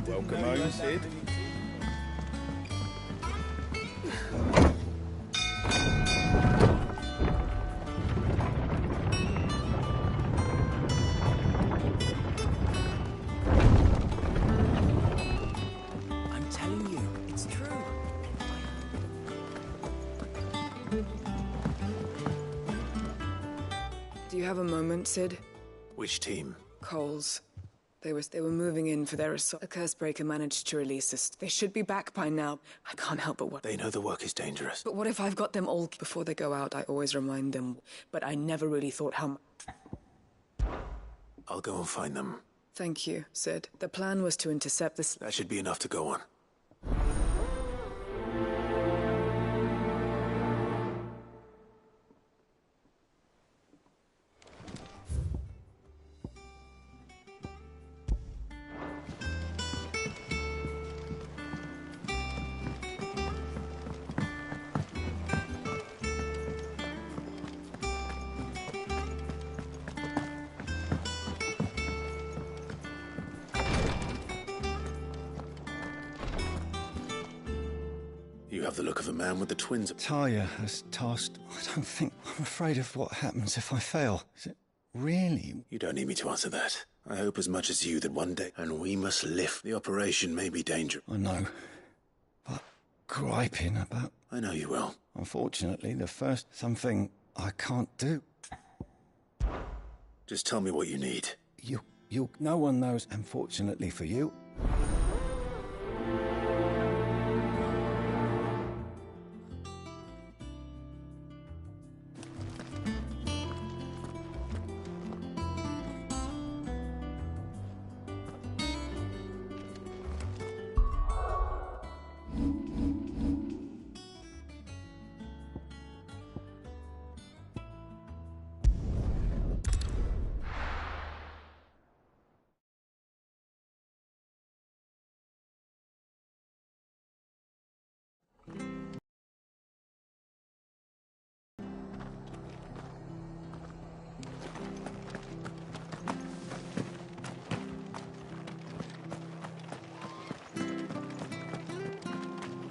Welcome home, Sid. I'm telling you, it's true. Do you have a moment, Sid? Which team? Coles. They were moving in for their assault. A Cursebreaker managed to release us. They should be back by now. I can't help but what. They know the work is dangerous. But what if I've got them all before they go out? I always remind them. But I never really thought how much. I'll go and find them. Thank you, Sid. The plan was to intercept this. That should be enough to go on. You have the look of a man with the twins. Talia has tasked. I'm afraid of what happens if I fail. Is it really? You don't need me to answer that. I hope as much as you that one day, and we must lift. The operation may be dangerous. I know. But griping about. I know you will. Unfortunately, the first something I can't do. Just tell me what you need. No one knows, unfortunately for you.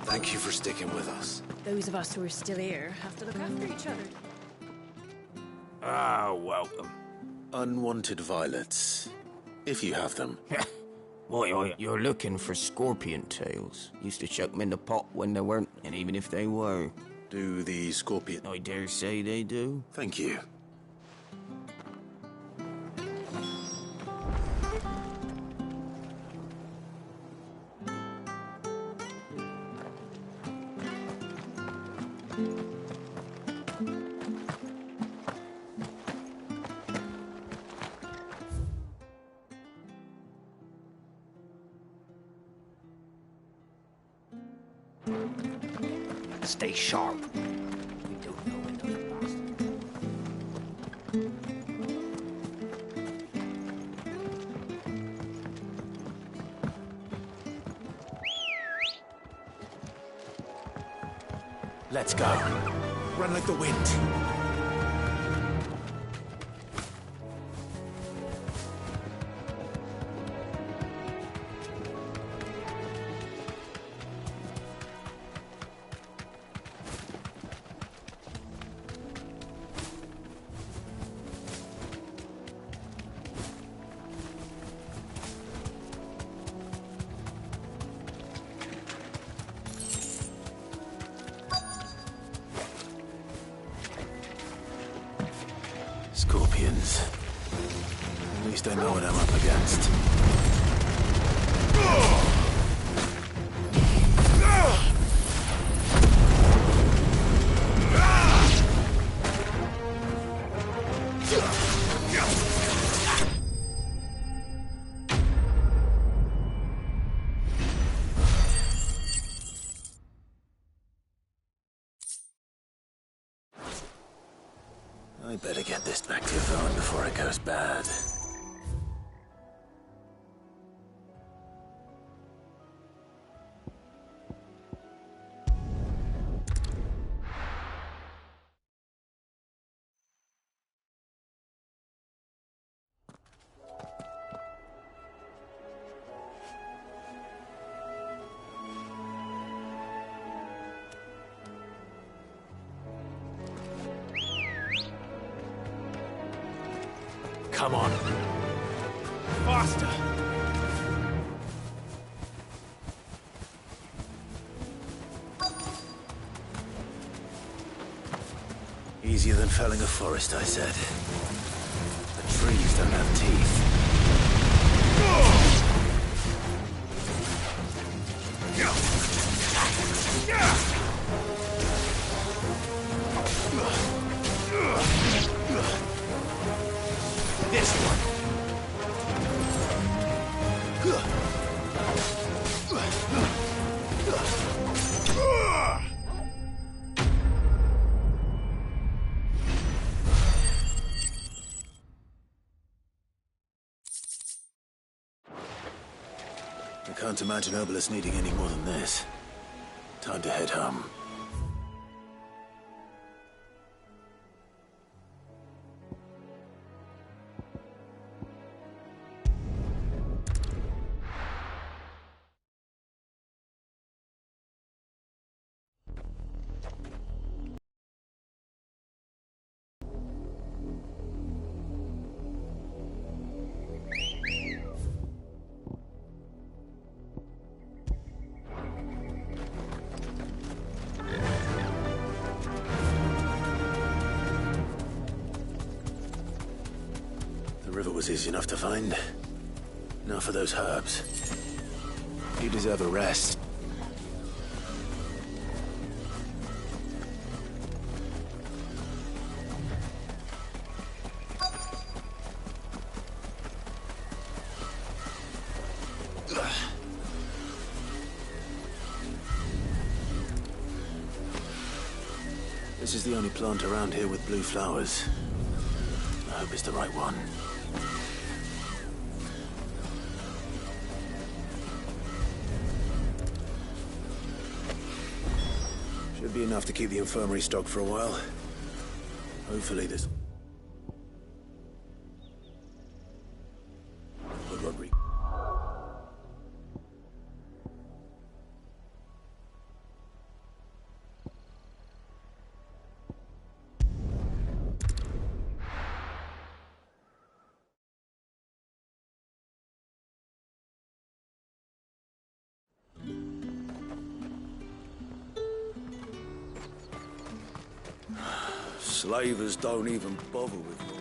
Thank you for sticking with us. Those of us who are still here have to look after each other. Ah, welcome. Unwanted violets. If you have them. Boy, you're looking for scorpion tails. Used to chuck them in the pot when they weren't, and even if they were. Do the scorpion... I dare say they do. Thank you. Stay sharp. We don't know when those bastards. Let's go. Run like the wind. Scorpions. At least I know what I'm up against. I better get this back to Yvonne before it goes bad. Come on. Faster! Easier than felling a forest, I said. The trees don't have teeth. This one. I can't imagine Obelisk needing any more than this. Time to head home. The river was easy enough to find. Now for those herbs. You deserve a rest. This is the only plant around here with blue flowers. I hope it's the right one. Should be enough to keep the infirmary stocked for a while. Hopefully this... Rodriguez. Slavers don't even bother with Northridge.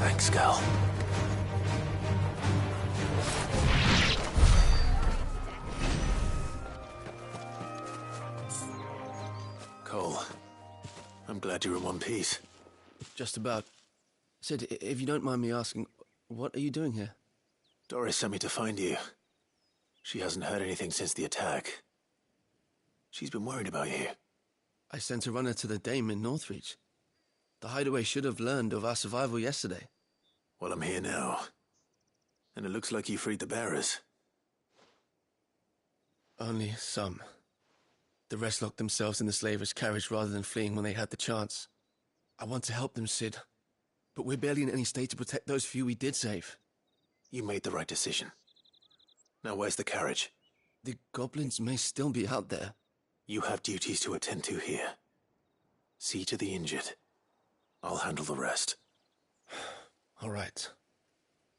Thanks, Gal. Cole, I'm glad you're in one piece. Just about. Sid, if you don't mind me asking, what are you doing here? Doris sent me to find you. She hasn't heard anything since the attack. She's been worried about you. I sent a runner to the Dame in Northreach. The hideaway should have learned of our survival yesterday. Well, I'm here now. And it looks like you freed the bearers. Only some. The rest locked themselves in the slaver's carriage rather than fleeing when they had the chance. I want to help them, Sid. But we're barely in any state to protect those few we did save. You made the right decision. Now where's the carriage? The goblins may still be out there. You have duties to attend to here. See to the injured. I'll handle the rest. All right.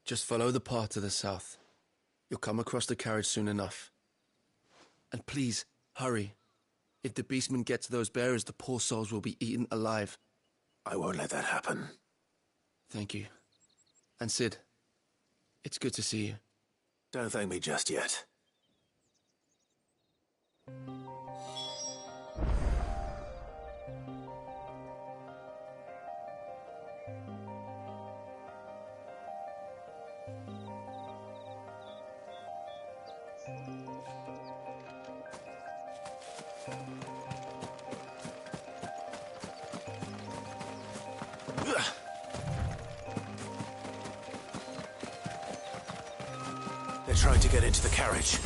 Just follow the path to the south. You'll come across the carriage soon enough. And please, hurry. If the beastmen get to those bearers, the poor souls will be eaten alive. I won't let that happen. Thank you. And Sid, it's good to see you. Don't thank me just yet. They're trying to get into the carriage.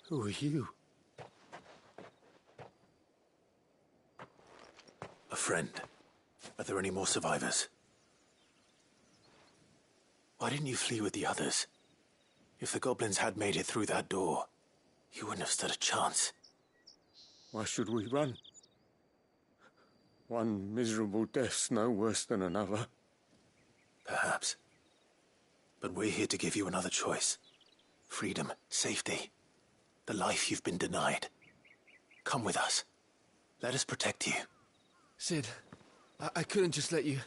Who are you? A friend. Are there any more survivors? Why didn't you flee with the others? If the goblins had made it through that door, you wouldn't have stood a chance. Why should we run? One miserable death's no worse than another. Perhaps. But we're here to give you another choice. Freedom, safety, the life you've been denied. Come with us. Let us protect you. Sid, I couldn't just let you...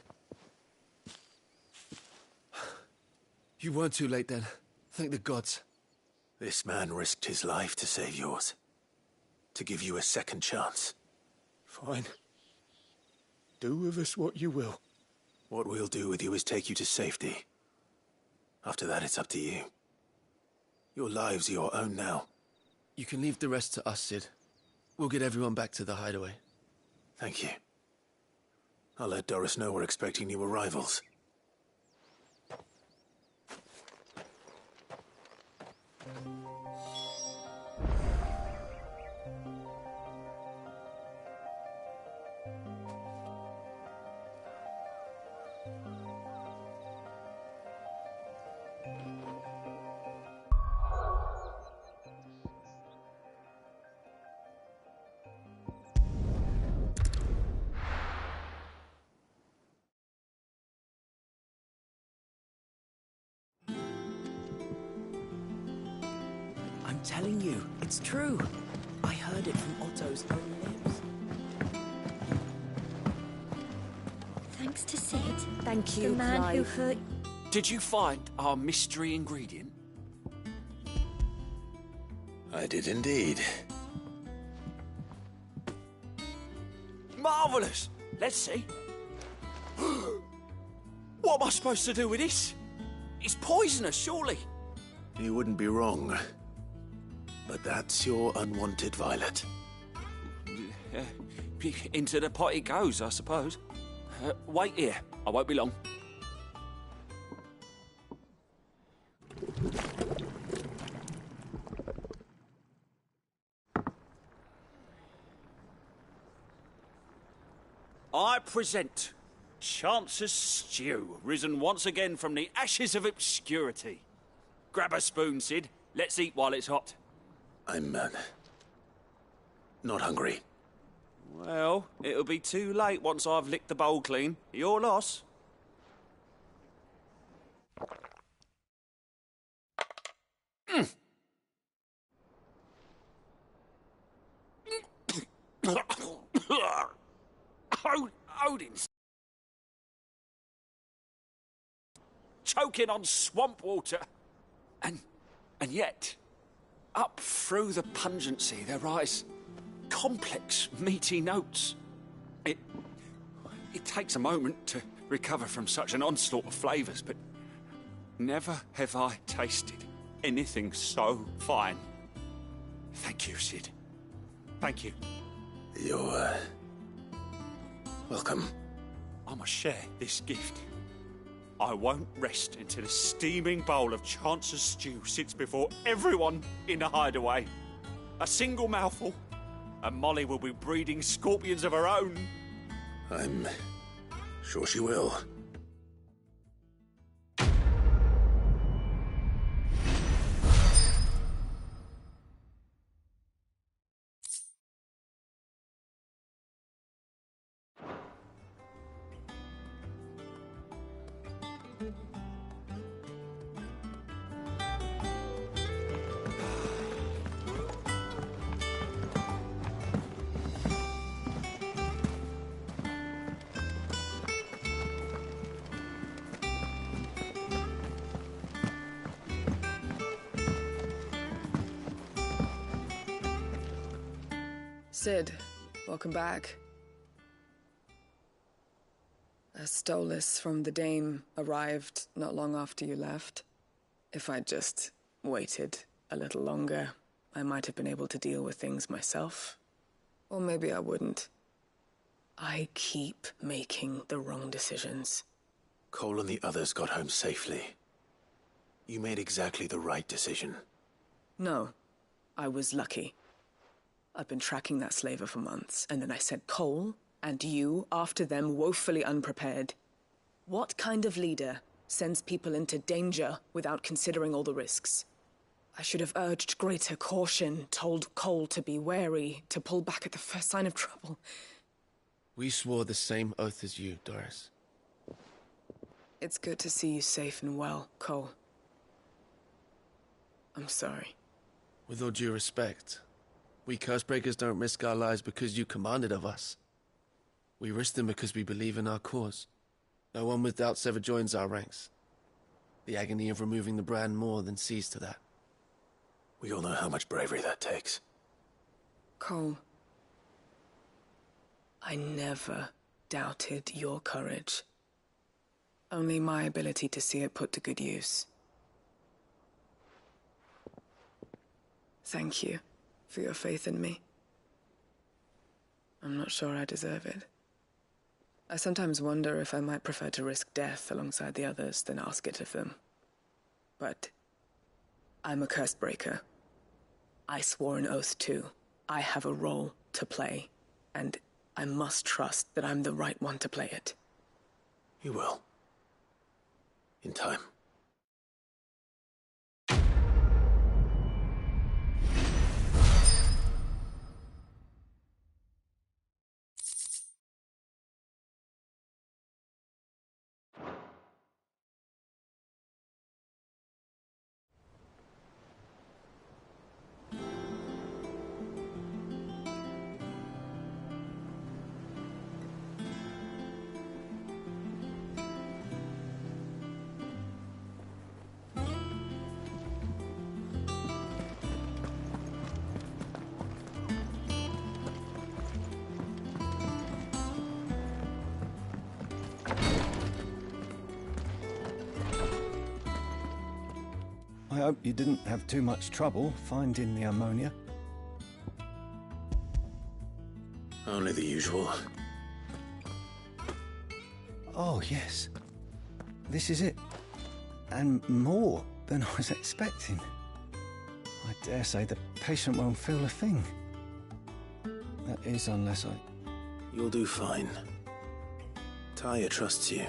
You weren't too late then. Thank the gods. This man risked his life to save yours. To give you a second chance. Fine. Do with us what you will. What we'll do with you is take you to safety. After that, it's up to you. Your lives are your own now. You can leave the rest to us, Sid. We'll get everyone back to the hideaway. Thank you. I'll let Doris know we're expecting new arrivals. I'm telling you, it's true. I heard it from Otto's own lips. Thanks to Sid. Thank you, The man who Clive. hurt... Did you find our mystery ingredient? I did indeed. Marvellous! Let's see. What am I supposed to do with this? It's poisonous, surely. You wouldn't be wrong. But that's your unwanted violet. Into the pot it goes, I suppose. Wait here. I won't be long. I present Chance's Stew, risen once again from the ashes of obscurity. Grab a spoon, Sid. Let's eat while it's hot. I'm, not hungry. Well, it'll be too late once I've licked the bowl clean. Your loss. Odin's choking on swamp water. And And yet, up through the pungency, there rise complex, meaty notes. It takes a moment to recover from such an onslaught of flavours, but never have I tasted anything so fine. Thank you, Sid. Thank you. You're, welcome. I must share this gift. I won't rest until a steaming bowl of Chance's stew sits before everyone in the hideaway. A single mouthful, and Molly will be breeding scorpions of her own. I'm sure she will. Sid, welcome back. A Stolas from the Dame arrived not long after you left. If I'd just waited a little longer, I might have been able to deal with things myself. Or maybe I wouldn't. I keep making the wrong decisions. Cole and the others got home safely. You made exactly the right decision. No, I was lucky. I've been tracking that slaver for months, and then I sent Cole and you after them, woefully unprepared. What kind of leader sends people into danger without considering all the risks? I should have urged greater caution, told Cole to be wary, to pull back at the first sign of trouble. We swore the same oath as you, Doris. It's good to see you safe and well, Cole. I'm sorry. With all due respect, we Cursebreakers don't risk our lives because you commanded of us. We risk them because we believe in our cause. No one with doubts ever joins our ranks. The agony of removing the brand more than sees to that. We all know how much bravery that takes. Cole, I never doubted your courage. Only my ability to see it put to good use. Thank you for your faith in me. I'm not sure I deserve it. I sometimes wonder if I might prefer to risk death alongside the others than ask it of them. But I'm a Cursebreaker. I swore an oath too. I have a role to play, and I must trust that I'm the right one to play it. You will. In time. I hope you didn't have too much trouble finding the ammonia. Only the usual. Oh, yes. This is it. And more than I was expecting. I dare say the patient won't feel a thing. That is, unless I... You'll do fine. Taya trusts you,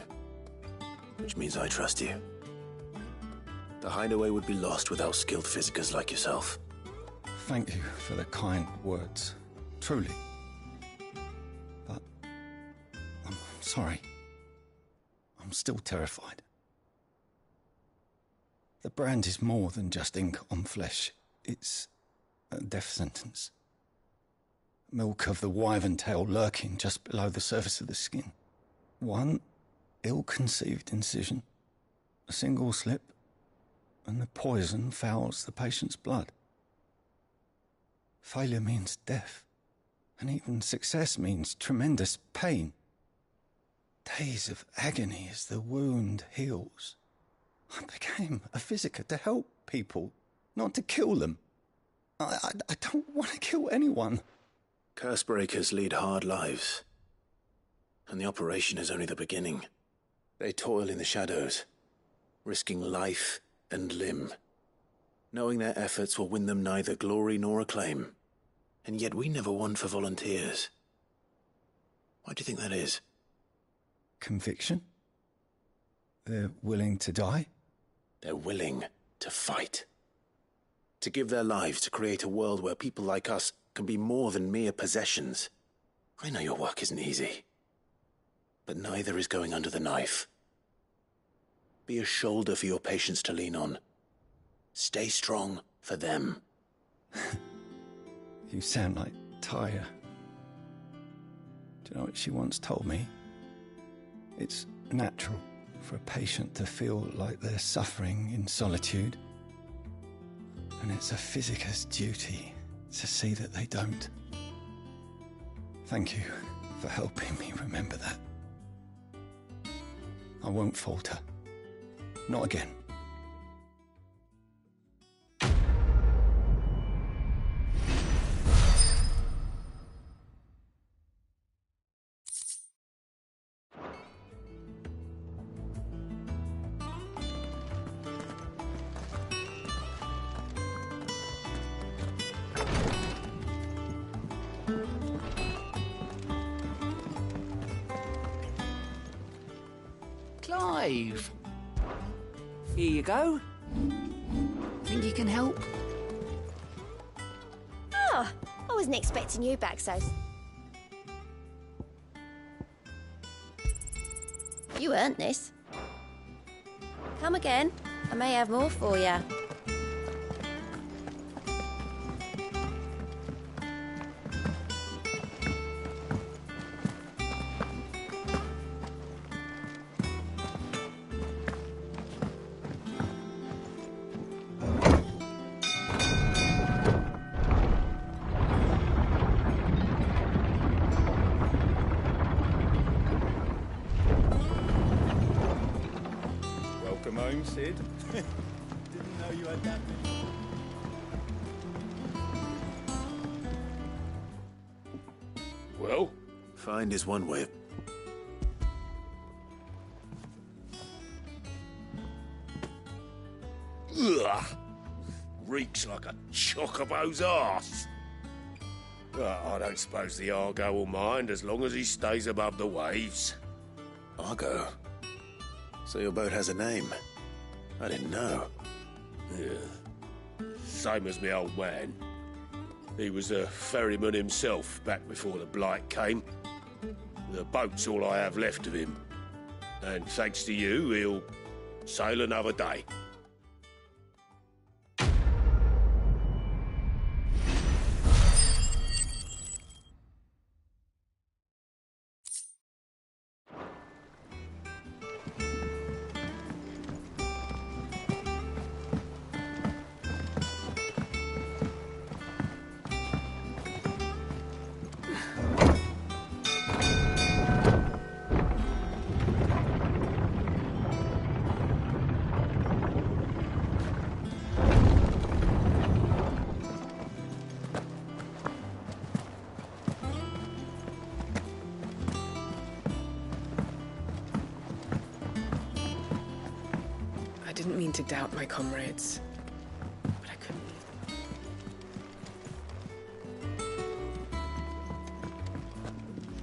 which means I trust you. The hideaway would be lost without skilled physicers like yourself. Thank you for the kind words. Truly. But I'm sorry. I'm still terrified. The brand is more than just ink on flesh. It's a death sentence. Milk of the wyvern tail lurking just below the surface of the skin. One ill-conceived incision, a single slip, and the poison fouls the patient's blood. Failure means death, and even success means tremendous pain. Days of agony as the wound heals. I became a physiker to help people, not to kill them. I don't want to kill anyone. Cursebreakers lead hard lives, and the operation is only the beginning. They toil in the shadows, risking life and limb, knowing their efforts will win them neither glory nor acclaim. And yet we never want for volunteers. Why do you think that is? Conviction? They're willing to die? They're willing to fight. To give their lives to create a world where people like us can be more than mere possessions. I know your work isn't easy, but neither is going under the knife. Be a shoulder for your patients to lean on. Stay strong for them. You sound like Tyre. Do you know what she once told me? It's natural for a patient to feel like they're suffering in solitude. And it's a physiker's duty to see that they don't. Thank you for helping me remember that. I won't falter. Not again. Clive! Here you go. Think you can help? Oh, I wasn't expecting you back so... You earned this. Come again. I may have more for you. Welcome home, Sid. Didn't know you had that many. Well? Find is one way. Ugh! Reeks like a chocobo's arse. But I don't suppose the Argo will mind as long as he stays above the waves. Argo? So your boat has a name? I didn't know. Yeah. Same as me old man. He was a ferryman himself back before the Blight came. The boat's all I have left of him. And thanks to you, he'll sail another day. I didn't mean to doubt my comrades, but I couldn't leave them.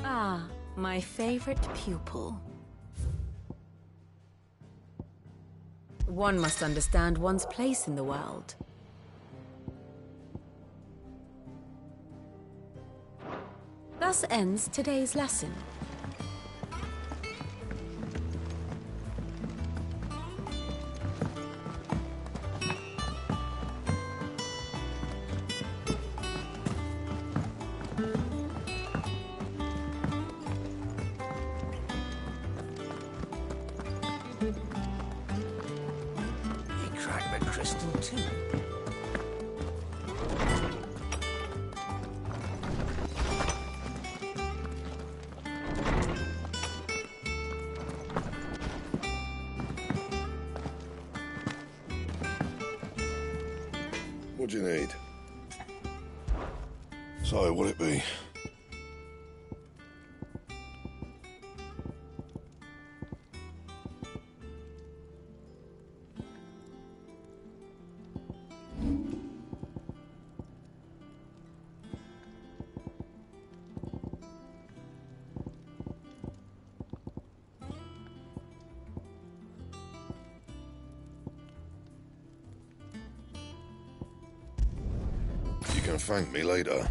Ah, my favorite pupil. One must understand one's place in the world. Thus ends today's lesson. Crystal Timon. What do you need? So, what'll it be? You can thank me later.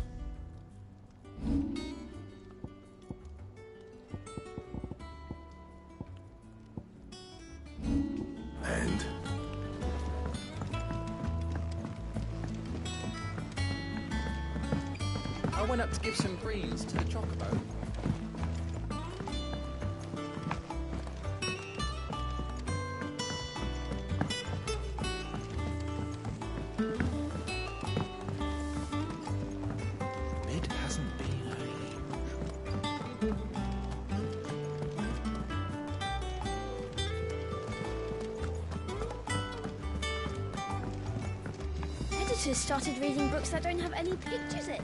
And? I went up to give some greens to the chocobo. Mid hasn't been Editors started reading books that don't have any pictures in.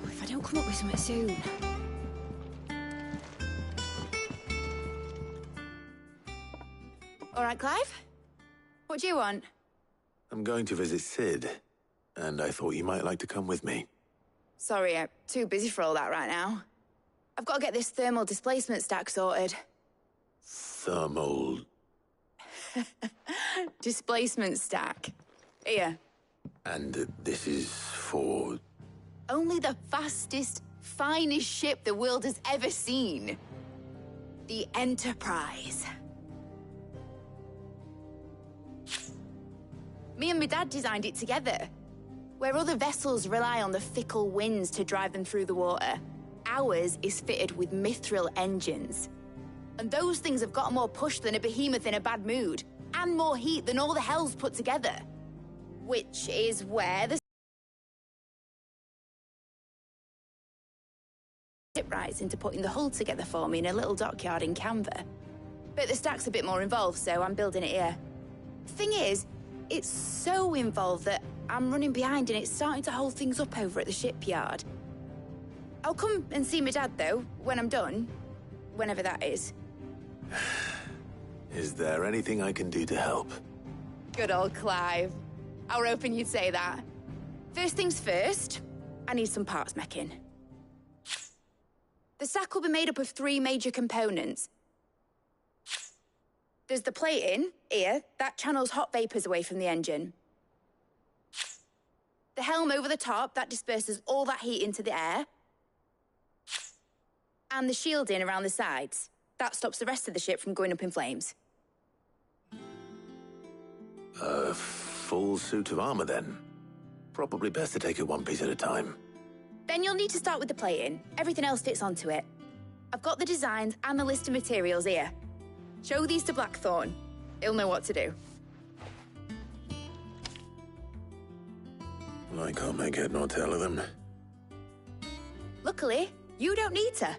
If I don't come up with something soon. All right, Clive. What do you want? I'm going to visit Sid, and I thought you might like to come with me. Sorry, I'm too busy for all that right now. I've got to get this thermal displacement stack sorted. Thermal... Displacement stack. Here. And this is for... Only the fastest, finest ship the world has ever seen. The Enterprise. Me and my dad designed it together. Where other vessels rely on the fickle winds to drive them through the water, ours is fitted with mithril engines. And those things have got more push than a behemoth in a bad mood, and more heat than all the hells put together. Which is where the ship rides into putting the hull together for me in a little dockyard in Canva. But the stack's a bit more involved, so I'm building it here. Thing is, it's so involved that I'm running behind and it's starting to hold things up over at the shipyard. I'll come and see my dad, though, when I'm done. Whenever that is. Is there anything I can do to help? Good old Clive. I were hoping you'd say that. First things first, I need some parts meching. The stack will be made up of 3 major components. There's the plating, here, that channels hot vapors away from the engine. The helm over the top, that disperses all that heat into the air. And the shielding around the sides. That stops the rest of the ship from going up in flames. A full suit of armor, then. Probably best to take it one piece at a time. Then you'll need to start with the plating. Everything else fits onto it. I've got the designs and the list of materials here. Show these to Blackthorn. He'll know what to do. I can't make head nor tail of them. Luckily, you don't need to.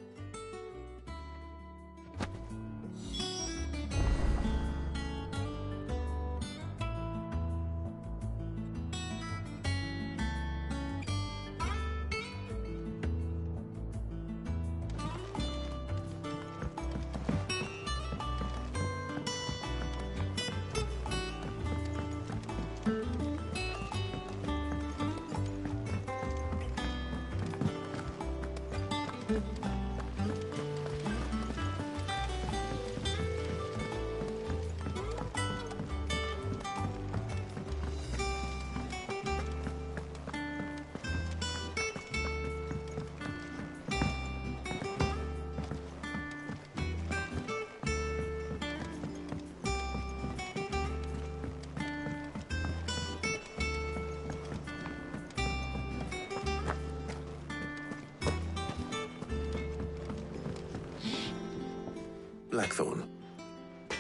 Blackthorn,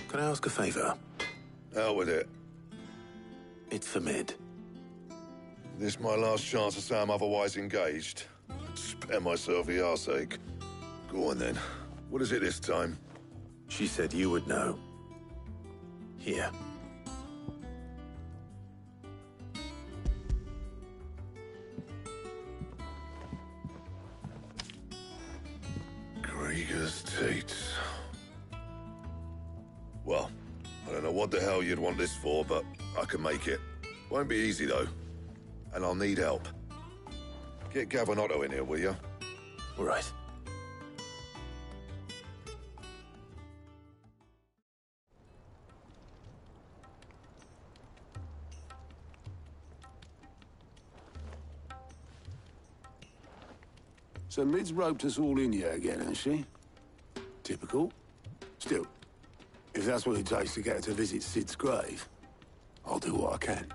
can I ask a favour? Out with it. It's for Mid. This my last chance to say I'm otherwise engaged. Spare myself the arseache. Go on then. What is it this time? She said you would know. Here. Krieger's Tates. Well, I don't know what the hell you'd want this for, but I can make it. Won't be easy, though. And I'll need help. Get Gav and Otto in here, will you? All right. So Mid's roped us all in here again, has she? Typical. Still, if that's what it takes to get her to visit Sid's grave, I'll do what I can.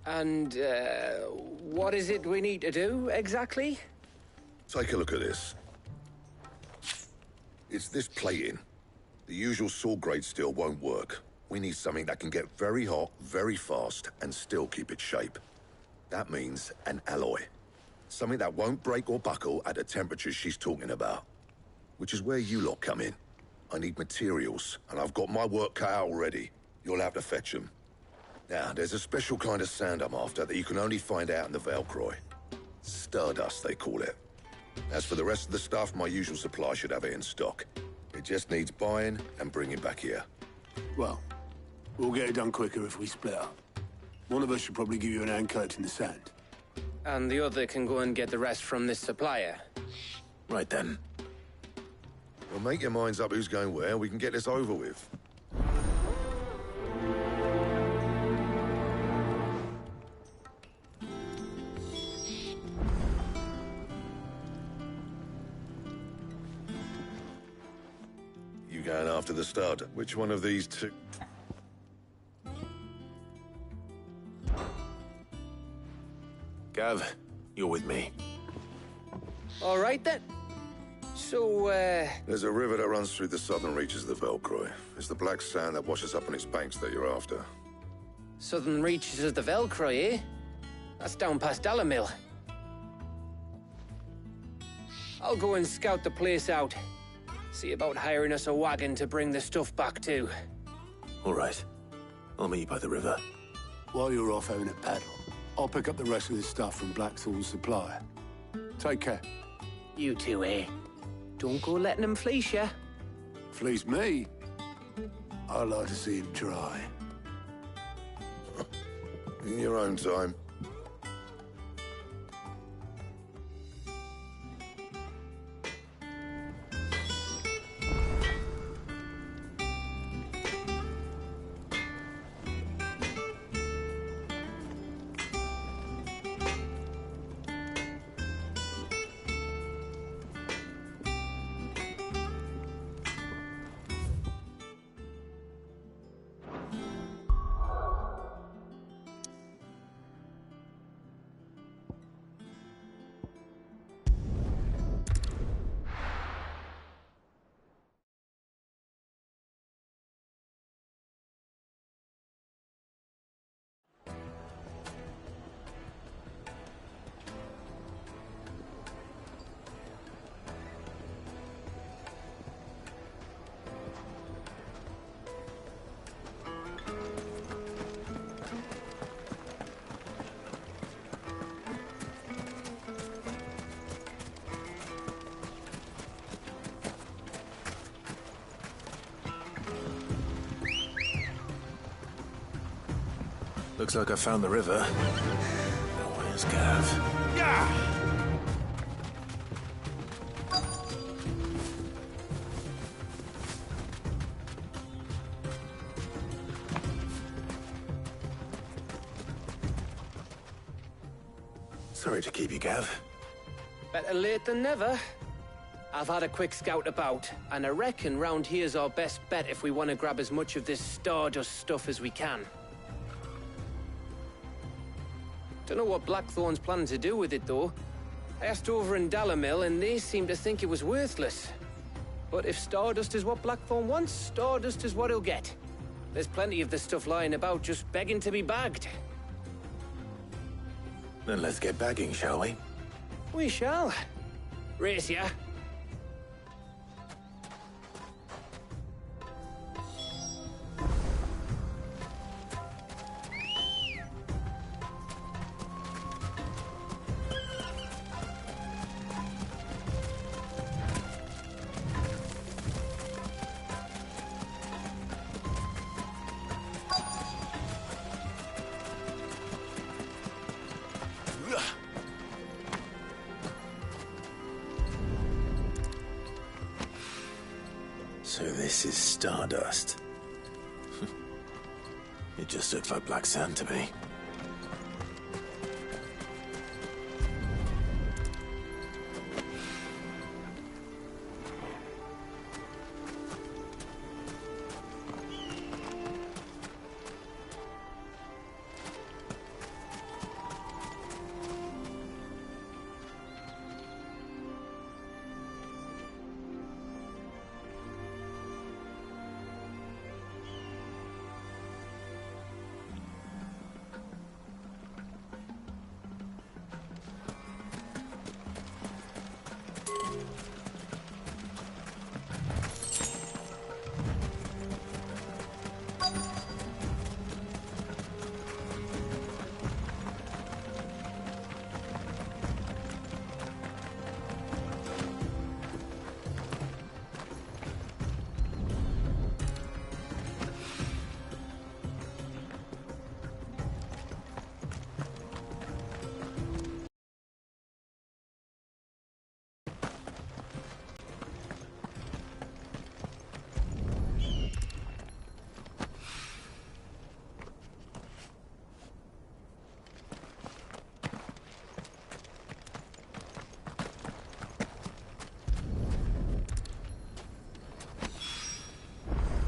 And, what is it we need to do, exactly? Take a look at this. It's this plating. The usual sword grade steel won't work. We need something that can get very hot, very fast, and still keep its shape. That means an alloy. Something that won't break or buckle at the temperatures she's talking about. Which is where you lot come in. I need materials, and I've got my work cut out already. You'll have to fetch them. Now, there's a special kind of sand I'm after that you can only find out in the Velcroy. Stardust, they call it. As for the rest of the stuff, my usual supply should have it in stock. It just needs buying and bringing back here. Well, we'll get it done quicker if we split up. One of us should probably give you an hand collecting the sand. And the other can go and get the rest from this supplier. Right then. Well, make your minds up who's going where, and we can get this over with. You going after the stud? Which one of these two? Gav, you're with me. All right, then. So, There's a river that runs through the southern reaches of the Velcroy. It's the black sand that washes up on its banks that you're after. southern reaches of the Velcroy, eh? That's down past Dalamil. I'll go and scout the place out. See about hiring us a wagon to bring the stuff back to. All right. I'll meet you by the river. While you're off having a paddle, I'll pick up the rest of this stuff from Blackthorn's supplier. Take care. You two, eh? Don't go letting him fleece ya. Fleece me? I'd like to see him try. In your own time. Looks like I found the river. Now where's Gav? Sorry to keep you, Gav. Better late than never. I've had a quick scout about, and I reckon round here's our best bet if we want to grab as much of this stardust stuff as we can. Don't know what Blackthorn's planning to do with it, though. I asked over in Dalamil, and they seem to think it was worthless. But if Stardust is what Blackthorn wants, Stardust is what he'll get. There's plenty of this stuff lying about just begging to be bagged. Then let's get bagging, shall we? We shall. Race ya. So this is Stardust. It just looks like black sand to me.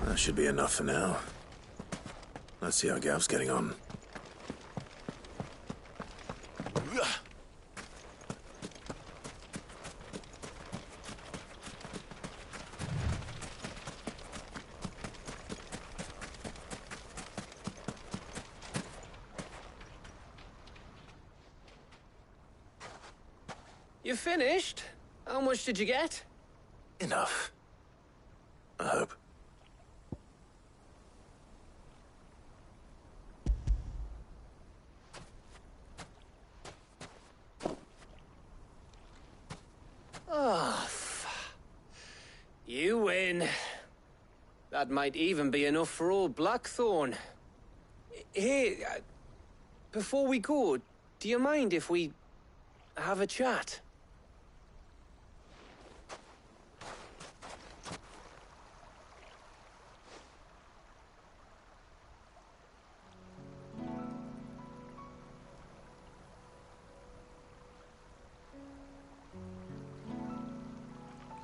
That should be enough for now. Let's see how Gav's getting on. You finished? How much did you get? Enough. I hope. Oh, you win. That might even be enough for old Blackthorn. Hey, before we go, do you mind if we have a chat?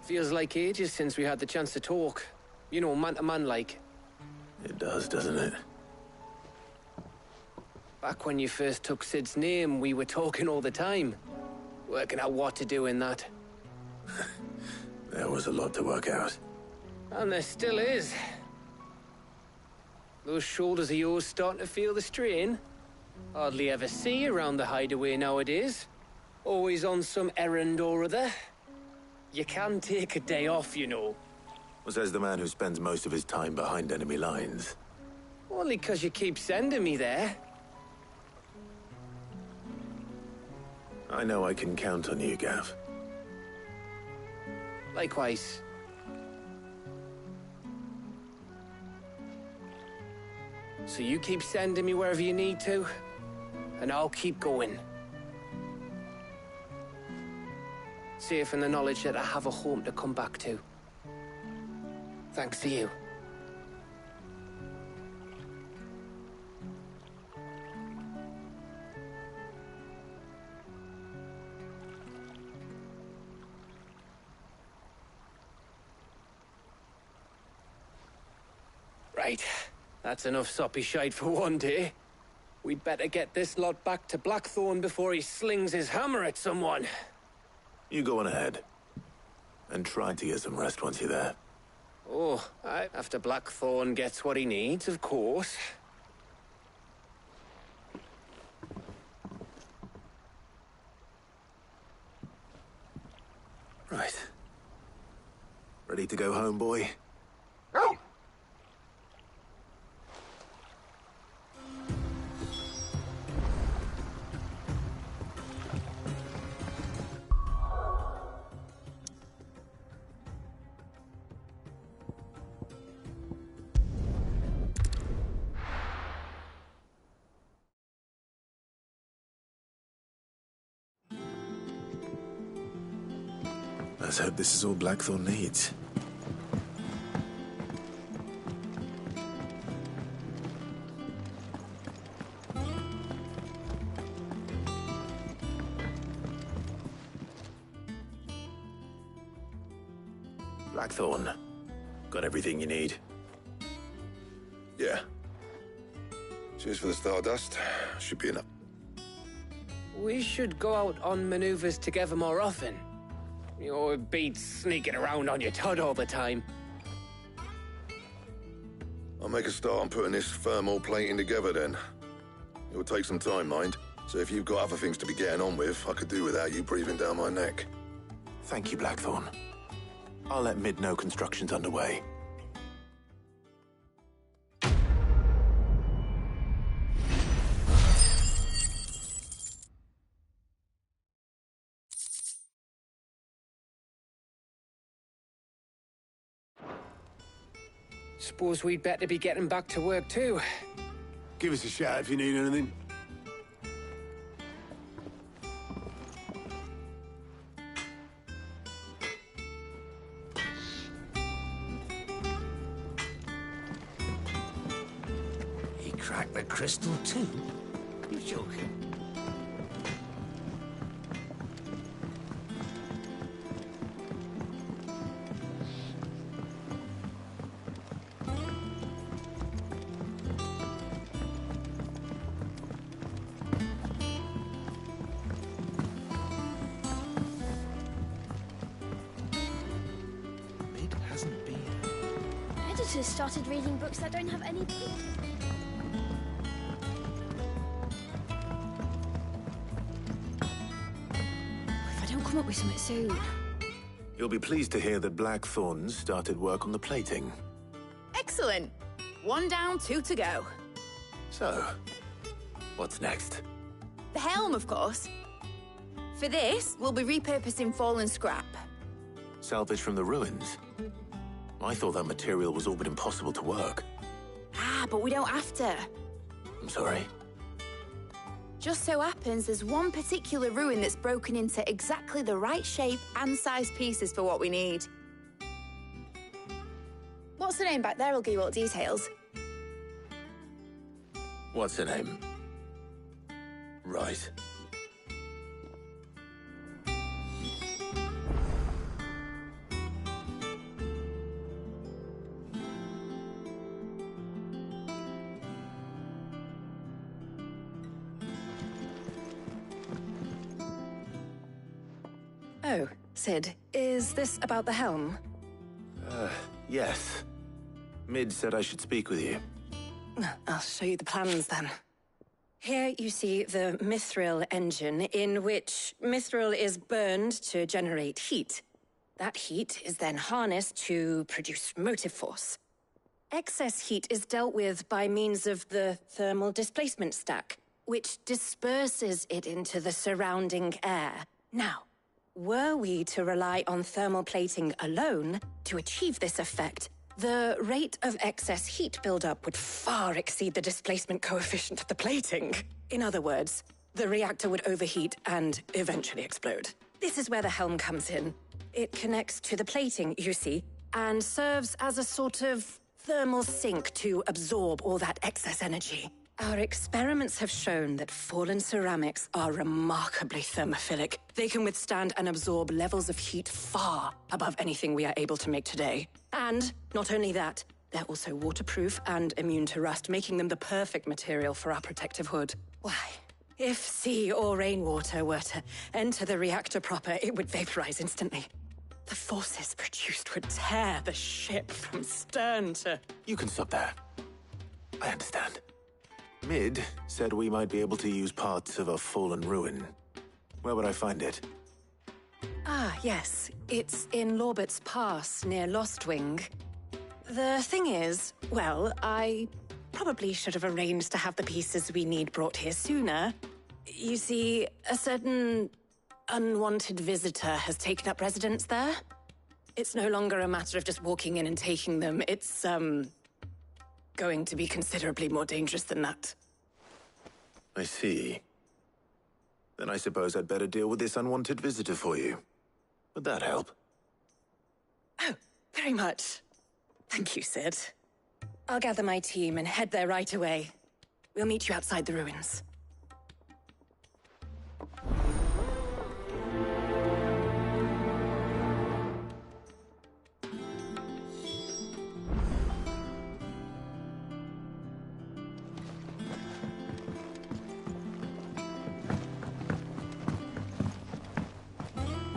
Feels like ages since we had the chance to talk. You know, man to man like. It does, doesn't it? Back when you first took Sid's name, we were talking all the time. Working out what to do in that. There was a lot to work out. And there still is. Those shoulders of yours starting to feel the strain. Hardly ever see you around the hideaway nowadays. Always on some errand or other. You can take a day off, you know. Well, says the man who spends most of his time behind enemy lines. Only 'cause you keep sending me there. I know I can count on you, Gav. Likewise. So you keep sending me wherever you need to, and I'll keep going. Safe in the knowledge that I have a home to come back to. Thanks to you. Right. That's enough soppy shite for one day. We'd better get this lot back to Blackthorn before he slings his hammer at someone. You go on ahead. And try to get some rest once you're there. Oh, after Blackthorn gets what he needs, of course. Right. Ready to go home, boy? Let's hope this is all Blackthorn needs. Blackthorn, got everything you need? Yeah. Cheers for the stardust. Should be enough. We should go out on maneuvers together more often. It beats sneaking around on your Todd all the time. I'll make a start on putting this thermal plating together then. It'll take some time, mind. So if you've got other things to be getting on with, I could do without you breathing down my neck. Thank you, Blackthorn. I'll let Mid know construction's underway. Suppose we'd better be getting back to work too. Give us a shout if you need anything. He cracked the crystal too? You're joking. Editors started reading books that don't have any pictures. If I don't come up with something soon. You'll be pleased to hear that Blackthorn started work on the plating. Excellent. 1 down, 2 to go. So, what's next? The helm, of course. For this, we'll be repurposing fallen scrap. Salvage from the ruins? I thought that material was all but impossible to work. Ah, but we don't have to. I'm sorry. Just so happens there's one particular ruin that's broken into exactly the right shape and size pieces for what we need. What's the name back there? I'll give you all the details. What's her name? Right. Oh, Sid, is this about the helm? Yes. Mid said I should speak with you. I'll show you the plans then. Here you see the mithril engine, in which mithril is burned to generate heat. That heat is then harnessed to produce motive force. Excess heat is dealt with by means of the thermal displacement stack, which disperses it into the surrounding air. Now, were we to rely on thermal plating alone to achieve this effect, the rate of excess heat buildup would far exceed the displacement coefficient of the plating. In other words, the reactor would overheat and eventually explode. This is where the helm comes in. It connects to the plating, you see, and serves as a sort of thermal sink to absorb all that excess energy. Our experiments have shown that fallen ceramics are remarkably thermophilic. They can withstand and absorb levels of heat far above anything we are able to make today. And not only that, they're also waterproof and immune to rust, making them the perfect material for our protective hood. Why, if sea or rainwater were to enter the reactor proper, it would vaporize instantly. The forces produced would tear the ship from stern to... You can stop there. I understand. Mid said we might be able to use parts of a fallen ruin. Where would I find it? Ah, yes. It's in Lorbert's Pass, near Lostwing. The thing is, well, I probably should have arranged to have the pieces we need brought here sooner. You see, a certain unwanted visitor has taken up residence there. It's no longer a matter of just walking in and taking them. It's, going to be considerably more dangerous than that. I see. Then I suppose I'd better deal with this unwanted visitor for you. Would that help? Oh, very much. Thank you, Sid. I'll gather my team and head there right away. We'll meet you outside the ruins.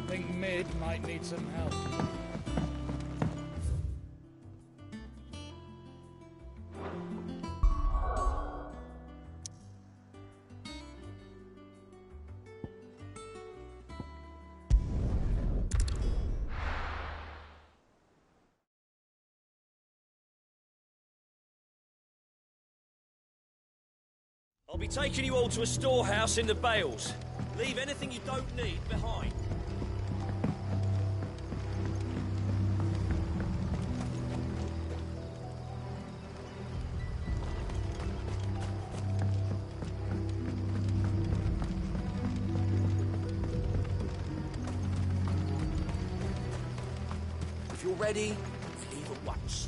Think Mid might need some help. I'll be taking you all to a storehouse in the Bales. Leave anything you don't need behind. If you're ready, leave at once.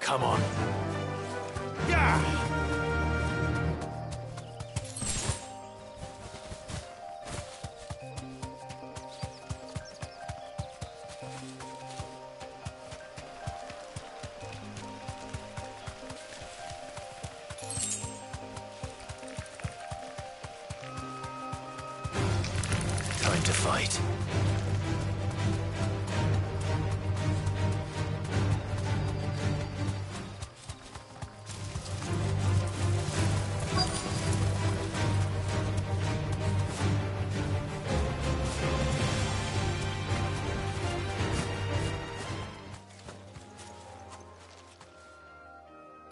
Come on. Yeah! Time to fight.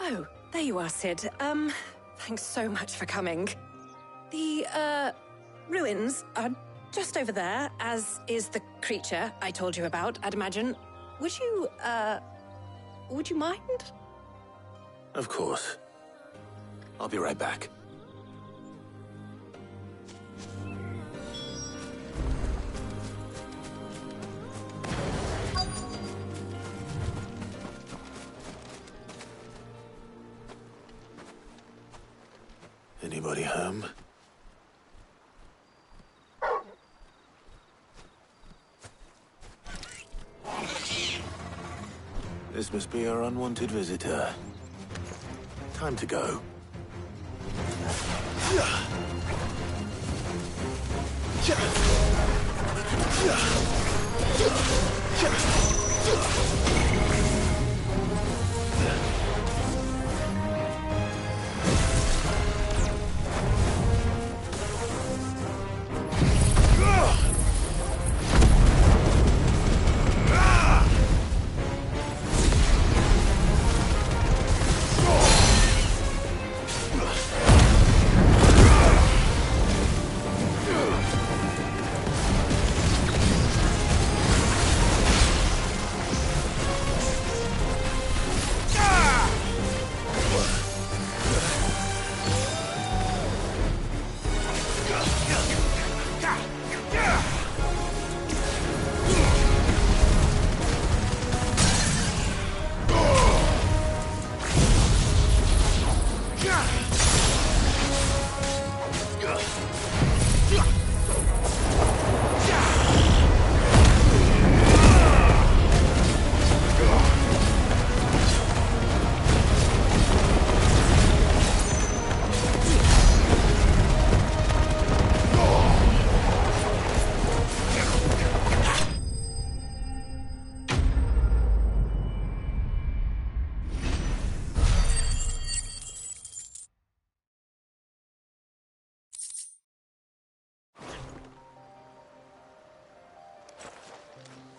Oh, there you are, Sid. Thanks so much for coming. The, ruins are just over there, as is the creature I told you about, I'd imagine. Would you mind? Of course. I'll be right back. Anybody home? This must be our unwanted visitor. Time to go.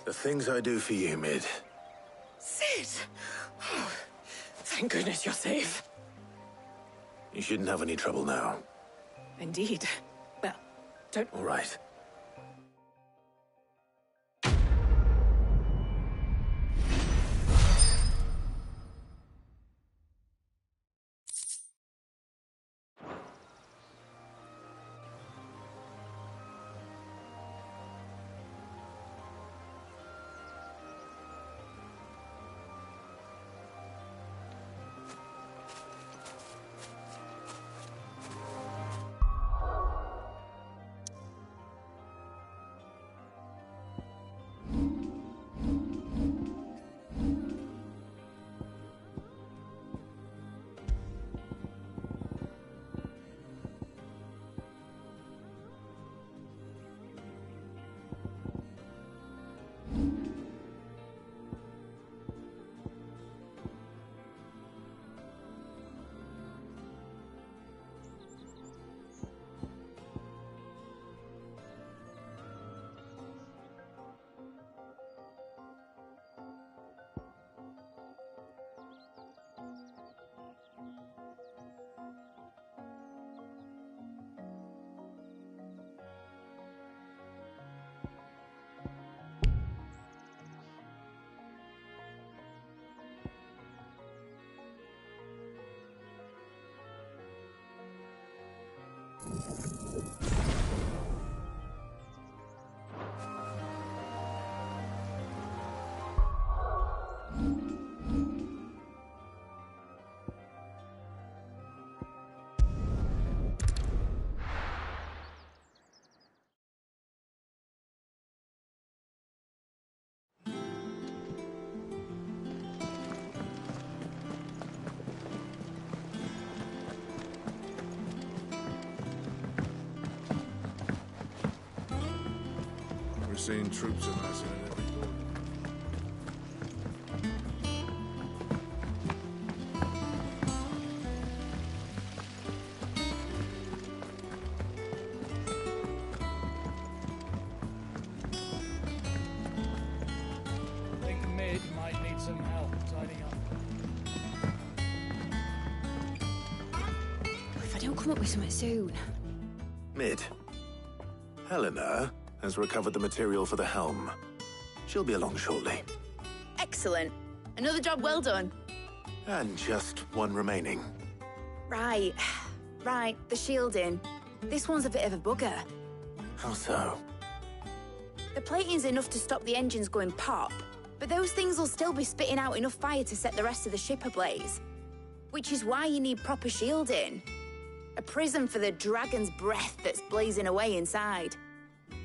The things I do for you, Mid. Sid! Oh, thank goodness you're safe. You shouldn't have any trouble now. Indeed. Well, don't... All right. We're seeing troops amassing at every corner. I think Mid might need some help tidying up. If I don't come up with something soon. Mid. Helena has recovered the material for the helm. She'll be along shortly. Excellent. Another job well done. And just one remaining. Right. Right, the shielding. This one's a bit of a bugger. How so? The plating's enough to stop the engines going pop, but those things will still be spitting out enough fire to set the rest of the ship ablaze. Which is why you need proper shielding. A prison for the dragon's breath that's blazing away inside.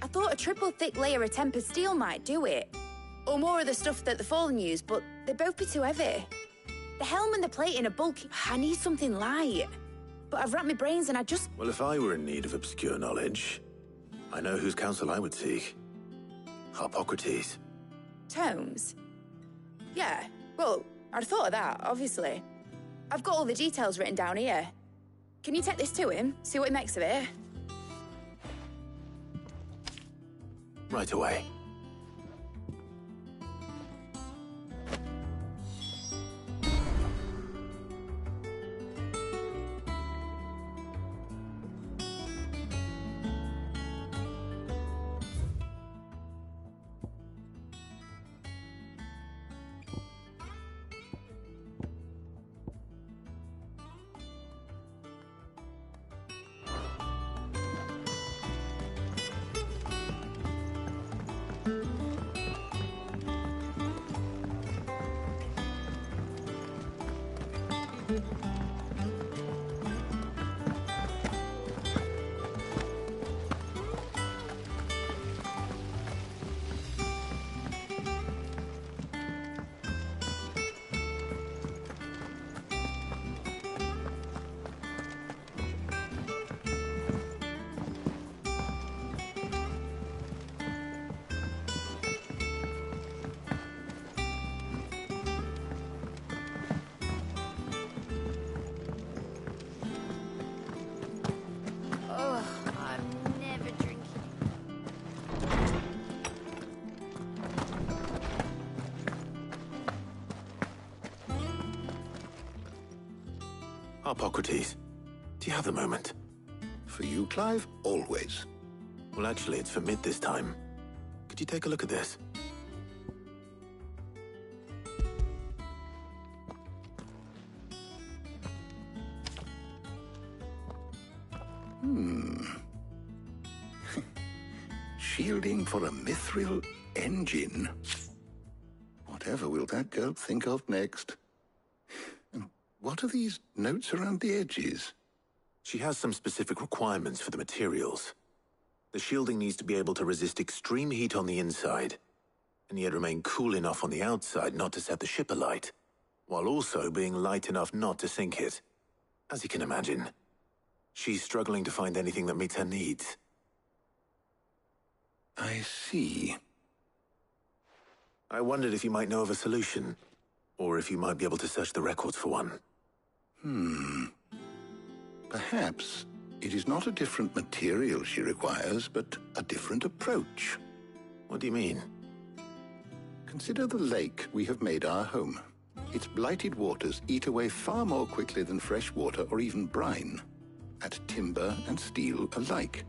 I thought a triple thick layer of tempered steel might do it. Or more of the stuff that the Fallen use, but they'd both be too heavy. The helm and the plating are bulky. I need something light. But I've racked my brains and I just... Well, if I were in need of obscure knowledge, I know whose counsel I would seek. Harpocrates. Tomes? Yeah, well, I'd thought of that, obviously. I've got all the details written down here. Can you take this to him, see what he makes of it? Right away. Harpocrates, do you have a moment? For you, Clive? Always. Well, actually, it's for mid this time. Could you take a look at this? Shielding for a mithril engine. Whatever will that girl think of next? And what are these notes around the edges? She has some specific requirements for the materials. The shielding needs to be able to resist extreme heat on the inside, and yet remain cool enough on the outside not to set the ship alight, while also being light enough not to sink it. As you can imagine, she's struggling to find anything that meets her needs. I see. I wondered if you might know of a solution, or if you might be able to search the records for one. Perhaps it is not a different material she requires, but a different approach. What do you mean? Consider the lake we have made our home. Its blighted waters eat away far more quickly than fresh water or even brine, at timber and steel alike.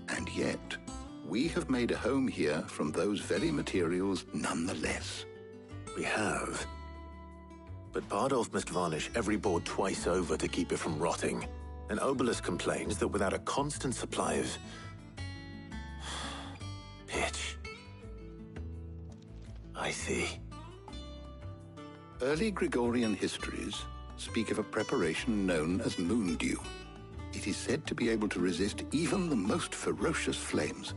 And yet, we have made a home here from those very materials nonetheless. We have. But Bardolph must varnish every board twice over to keep it from rotting. And Obelus complains that without a constant supply of... pitch. I see. Early Gregorian histories speak of a preparation known as moon dew. It is said to be able to resist even the most ferocious flames.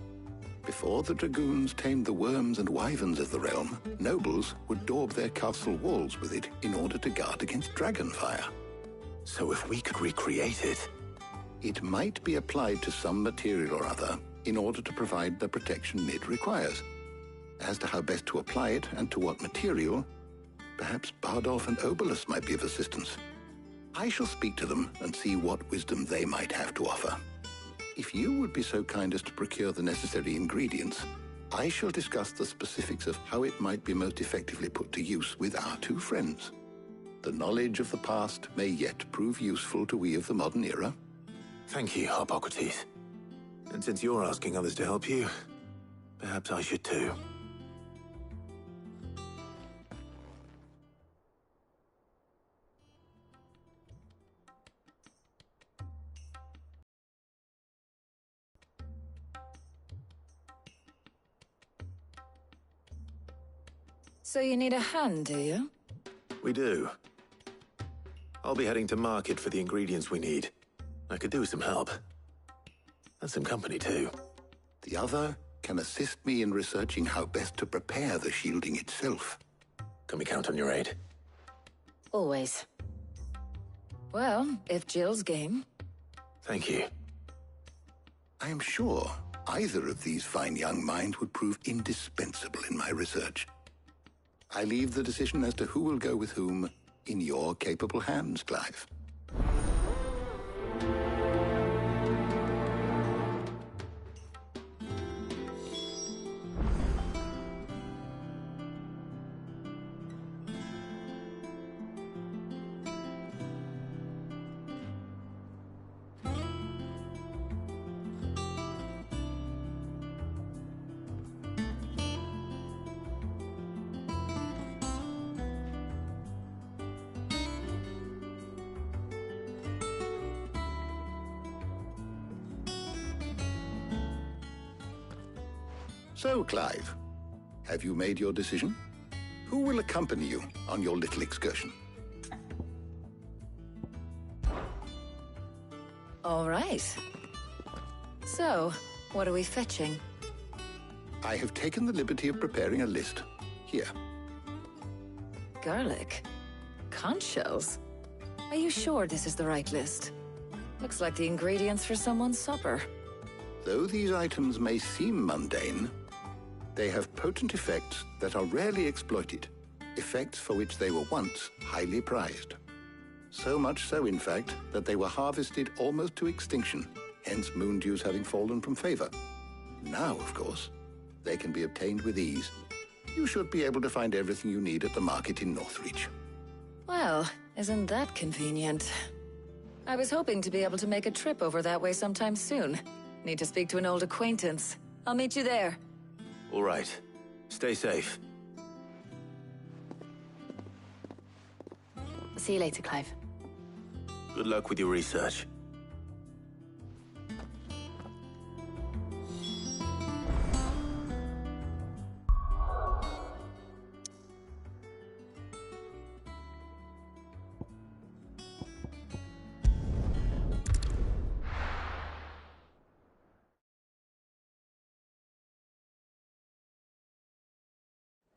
Before the dragoons tamed the worms and wyverns of the realm, nobles would daub their castle walls with it in order to guard against dragon fire. So if we could recreate it... It might be applied to some material or other in order to provide the protection Mid requires. As to how best to apply it and to what material, perhaps Bardolph and Obelus might be of assistance. I shall speak to them and see what wisdom they might have to offer. If you would be so kind as to procure the necessary ingredients, I shall discuss the specifics of how it might be most effectively put to use with our two friends. The knowledge of the past may yet prove useful to we of the modern era. Thank you, Harpocrates. And since you're asking others to help you, perhaps I should too. So you need a hand, do you? We do. I'll be heading to market for the ingredients we need. I could do with some help. And some company, too. The other can assist me in researching how best to prepare the shielding itself. Can we count on your aid? Always. Well, if Jill's game. Thank you. I am sure either of these fine young minds would prove indispensable in my research. I leave the decision as to who will go with whom in your capable hands, Clive. So, Clive, have you made your decision? Who will accompany you on your little excursion? All right. So, what are we fetching? I have taken the liberty of preparing a list. Here. Garlic. Conch shells. Are you sure this is the right list? Looks like the ingredients for someone's supper. Though these items may seem mundane, they have potent effects that are rarely exploited, effects for which they were once highly prized. So much so, in fact, that they were harvested almost to extinction, hence moon dews having fallen from favor. Now, of course, they can be obtained with ease. You should be able to find everything you need at the market in Northreach. Well, isn't that convenient? I was hoping to be able to make a trip over that way sometime soon. Need to speak to an old acquaintance. I'll meet you there. All right. Stay safe. See you later, Clive. Good luck with your research.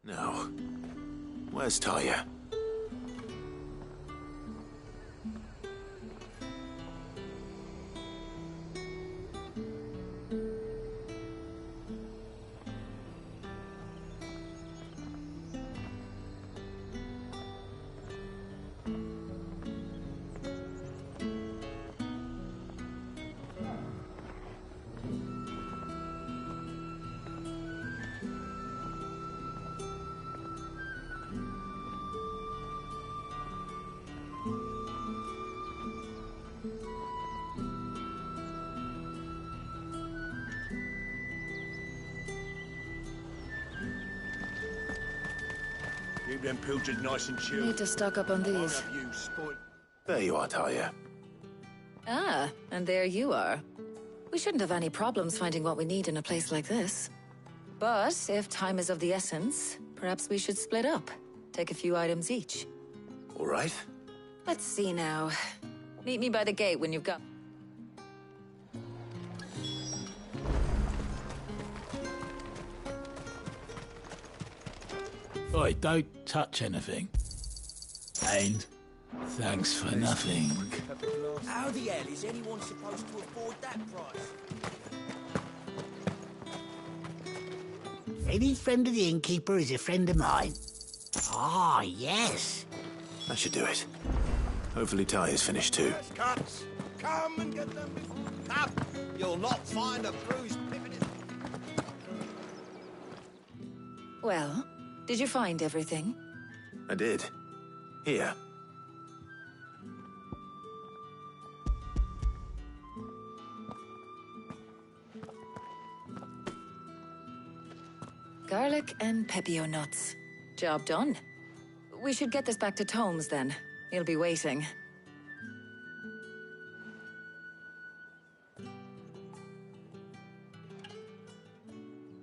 Now, where's Talia? Keep them pilchards nice and chilled. Need to stock up on these. There you are, Talia. Ah, and there you are. We shouldn't have any problems finding what we need in a place like this. But if time is of the essence, perhaps we should split up. Take a few items each. All right. Let's see now. Meet me by the gate when you've got... Oi, don't touch anything. And thanks for nothing. How the hell is anyone supposed to afford that price? Any friend of the innkeeper is a friend of mine. Ah, yes. That should do it. Hopefully Talia's finished too. Cuts! Come and get them before... Up! You'll not find a bruised pippin in... Well, did you find everything? I did. Here. Garlic and pepio nuts. Job done. We should get this back to Tomes then. He'll be waiting.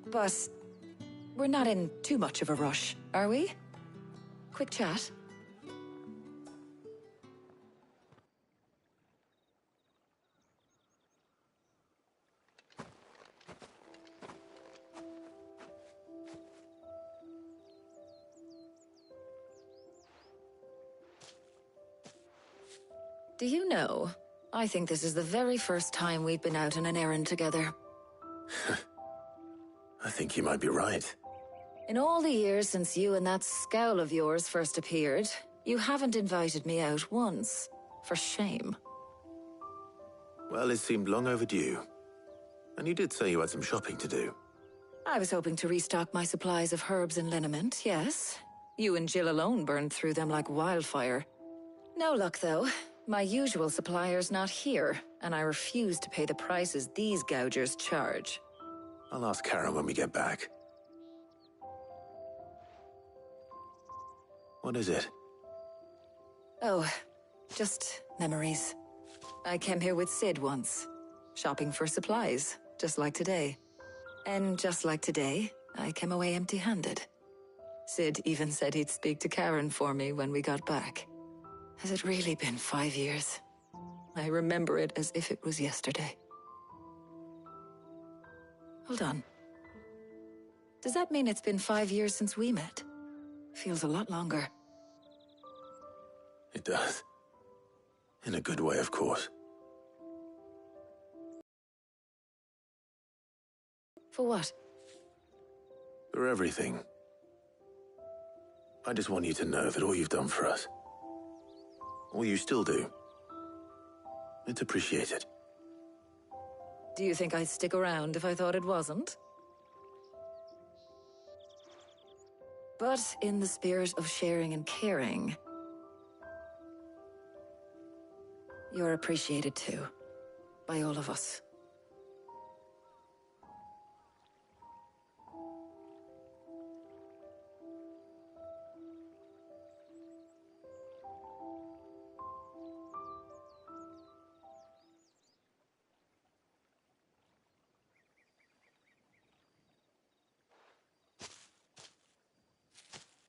But we're not in too much of a rush, are we? Quick chat. Do you know, I think this is the very first time we've been out on an errand together. I think you might be right. In all the years since you and that scowl of yours first appeared, you haven't invited me out once. For shame. Well, it seemed long overdue. And you did say you had some shopping to do. I was hoping to restock my supplies of herbs and liniment, yes. You and Jill alone burned through them like wildfire. No luck, though. My usual supplier's not here, and I refuse to pay the prices these gougers charge. I'll ask Karen when we get back. What is it? Oh, just memories. I came here with Sid once, shopping for supplies, just like today. And just like today, I came away empty-handed. Sid even said he'd speak to Karen for me when we got back. Has it really been 5 years? I remember it as if it was yesterday. Hold on. Does that mean it's been 5 years since we met? Feels a lot longer. It does. In a good way, of course. For what? For everything. I just want you to know that all you've done for us, all you still do, it's appreciated. Do you think I'd stick around if I thought it wasn't? But in the spirit of sharing and caring, you're appreciated too, by all of us.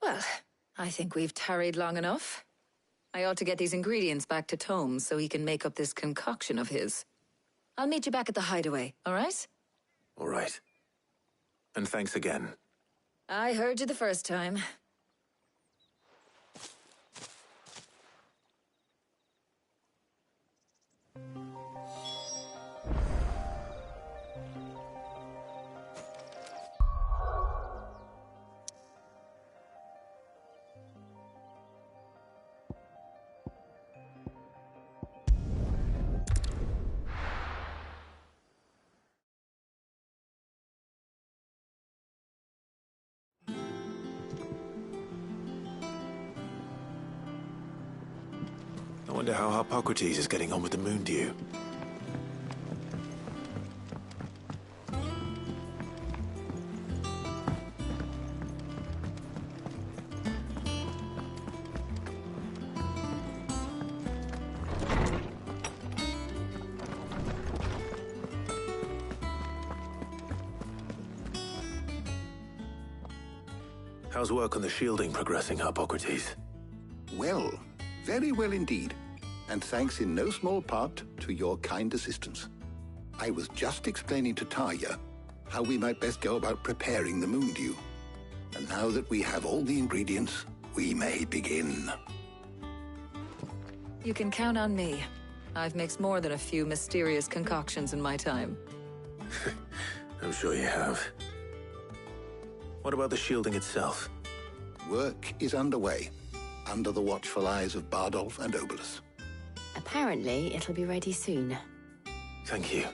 Well, I think we've tarried long enough. I ought to get these ingredients back to Tomes so he can make up this concoction of his. I'll meet you back at the hideaway, all right? All right. And thanks again. I heard you the first time. I wonder how Hippocrates is getting on with the moon dew. How's work on the shielding progressing, Hippocrates? Well, very well indeed. And thanks in no small part to your kind assistance. I was just explaining to Tarja how we might best go about preparing the moon dew. And now that we have all the ingredients, we may begin. You can count on me. I've mixed more than a few mysterious concoctions in my time. I'm sure you have. What about the shielding itself? Work is underway, under the watchful eyes of Bardolph and Obolus. Apparently, it'll be ready soon. Thank you.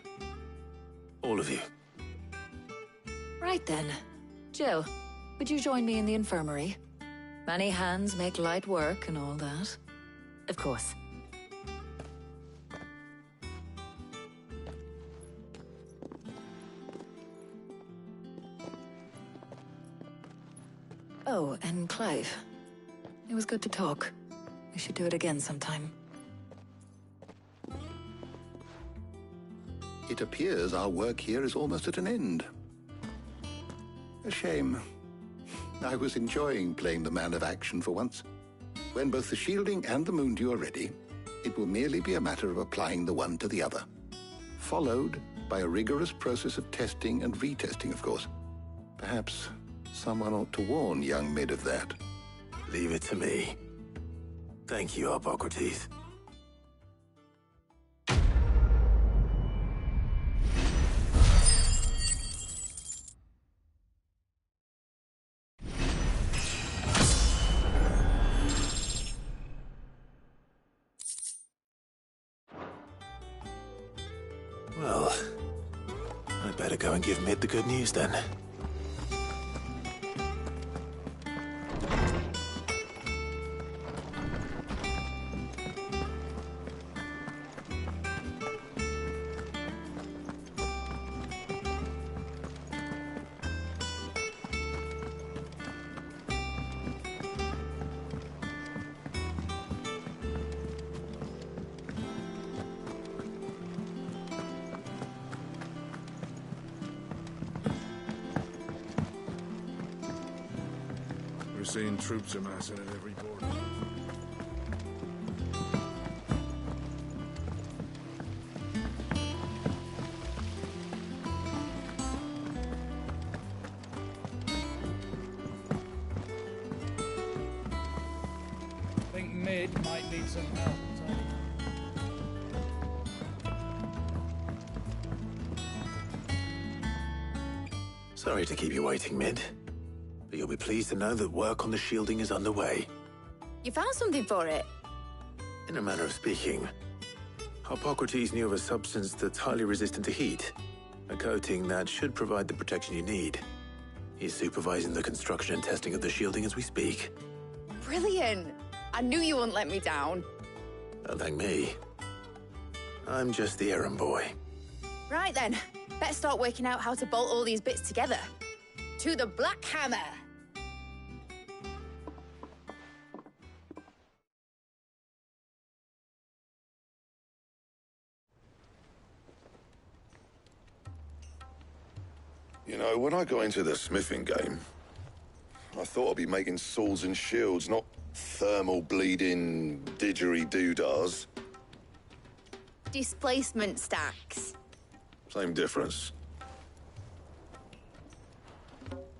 All of you. Right then. Jill, would you join me in the infirmary? Many hands make light work and all that. Of course. Oh, and Clive. It was good to talk. We should do it again sometime. It appears our work here is almost at an end. A shame. I was enjoying playing the man of action for once. When both the shielding and the moon dew are ready, it will merely be a matter of applying the one to the other. Followed by a rigorous process of testing and retesting, of course. Perhaps someone ought to warn young Mid of that. Leave it to me. Thank you, Hippocrates. Better go and give Mid the good news then. We're seeing troops amassing at every border. I think Mid might need some help. Sorry to keep you waiting, Mid. But you'll be pleased to know that work on the shielding is underway. You found something for it? In a manner of speaking, Hippocrates knew of a substance that's highly resistant to heat. A coating that should provide the protection you need. He's supervising the construction and testing of the shielding as we speak. Brilliant! I knew you wouldn't let me down. Don't thank me. I'm just the errand boy. Right then, better start working out how to bolt all these bits together. To the Black Hammer! You know, when I got into the smithing game, I thought I'd be making swords and shields, not thermal bleeding didgeridoo-dahs. Displacement stacks. Same difference.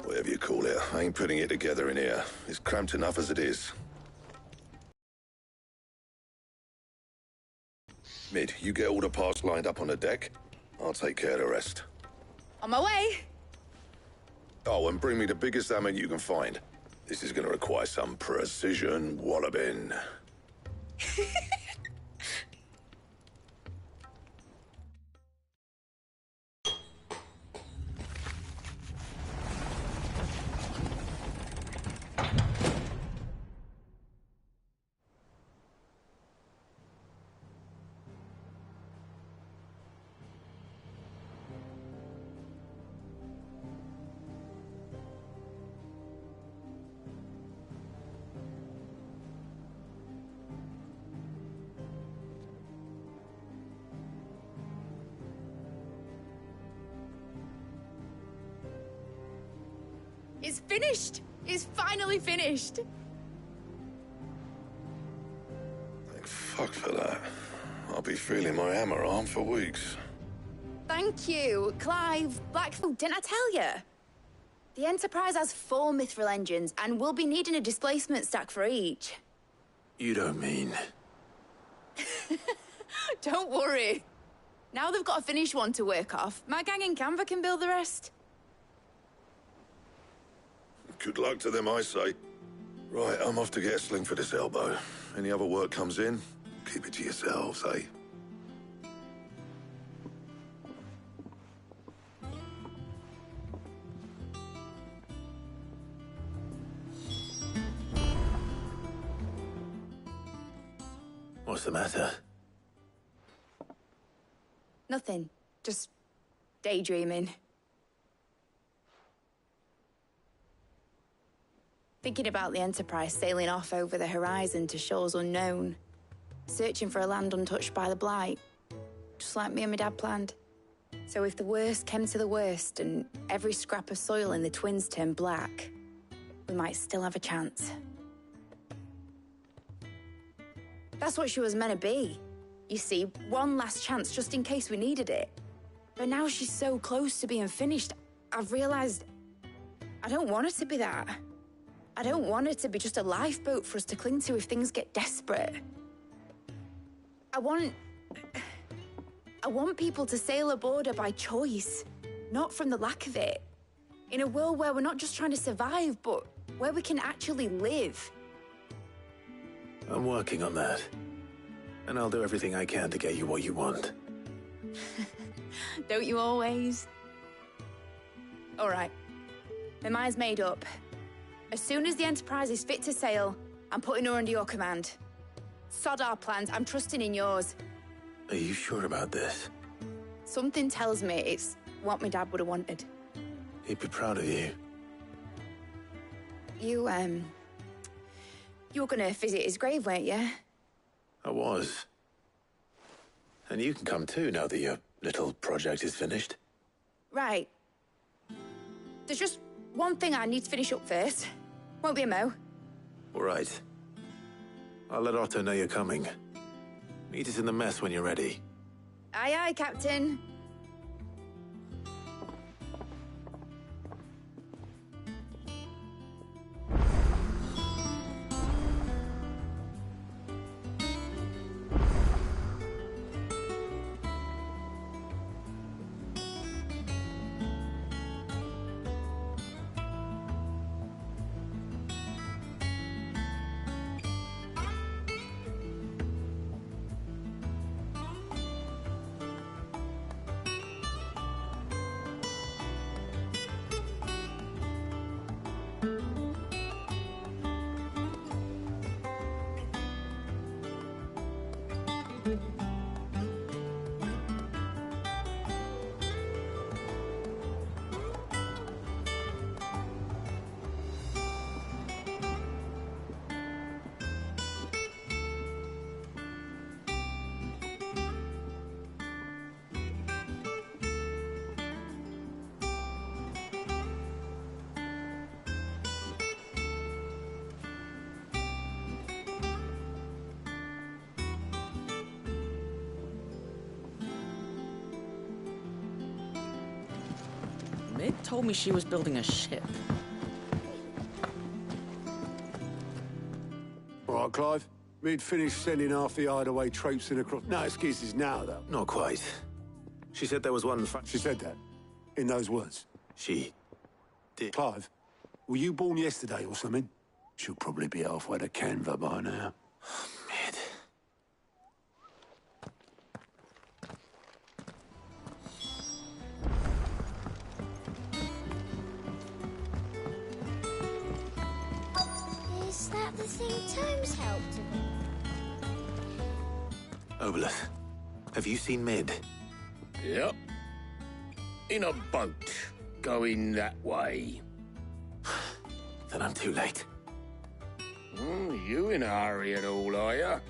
Whatever you call it, I ain't putting it together in here. It's cramped enough as it is. Mid, you get all the parts lined up on the deck. I'll take care of the rest. On my way! Oh, and bring me the biggest hammer you can find. This is gonna require some precision walloping. It's finished! It's finally finished! Thank fuck for that. I'll be feeling my hammer arm for weeks. Thank you, Clive. Blackfield, didn't I tell you? The Enterprise has 4 mithril engines, and we'll be needing a displacement stack for each. You don't mean... Don't worry. Now they've got a finished one to work off, my gang in Canva can build the rest. Good luck to them, I say. Right, I'm off to get a sling for this elbow. Any other work comes in, keep it to yourselves, eh? What's the matter? Nothing. Just daydreaming. Thinking about the Enterprise sailing off over the horizon to shores unknown. Searching for a land untouched by the Blight. Just like me and my dad planned. So if the worst came to the worst and every scrap of soil in the Twins turned black, we might still have a chance. That's what she was meant to be. You see, one last chance just in case we needed it. But now she's so close to being finished, I've realized I don't want her to be that. I don't want her to be just a lifeboat for us to cling to if things get desperate. I want people to sail aboard her by choice, not from the lack of it. In a world where we're not just trying to survive, but where we can actually live. I'm working on that. And I'll do everything I can to get you what you want. Don't you always? All right. My mind's made up. As soon as the Enterprise is fit to sail, I'm putting her under your command. Sod our plans, I'm trusting in yours. Are you sure about this? Something tells me it's what my dad would have wanted. He'd be proud of you. You were gonna visit his grave, weren't you? I was. And you can come too, now that your little project is finished. Right. There's just one thing I need to finish up first. Won't be a mo. All right. I'll let Otto know you're coming. Meet us in the mess when you're ready. Aye, aye, Captain. Mid told me she was building a ship. All right, Clive. We'd finished sending half the hideaway traipsing across. No excuses now, though. Not quite. She said there was one... She said that? In those words? She did. Clive, were you born yesterday or something? She'll probably be halfway to Canva by now. Mid. Is that the thing Tomes helped him with? Obolus, have you seen Mid? Yep. In a boat, going that way. Then I'm too late. You in a hurry and all, are you?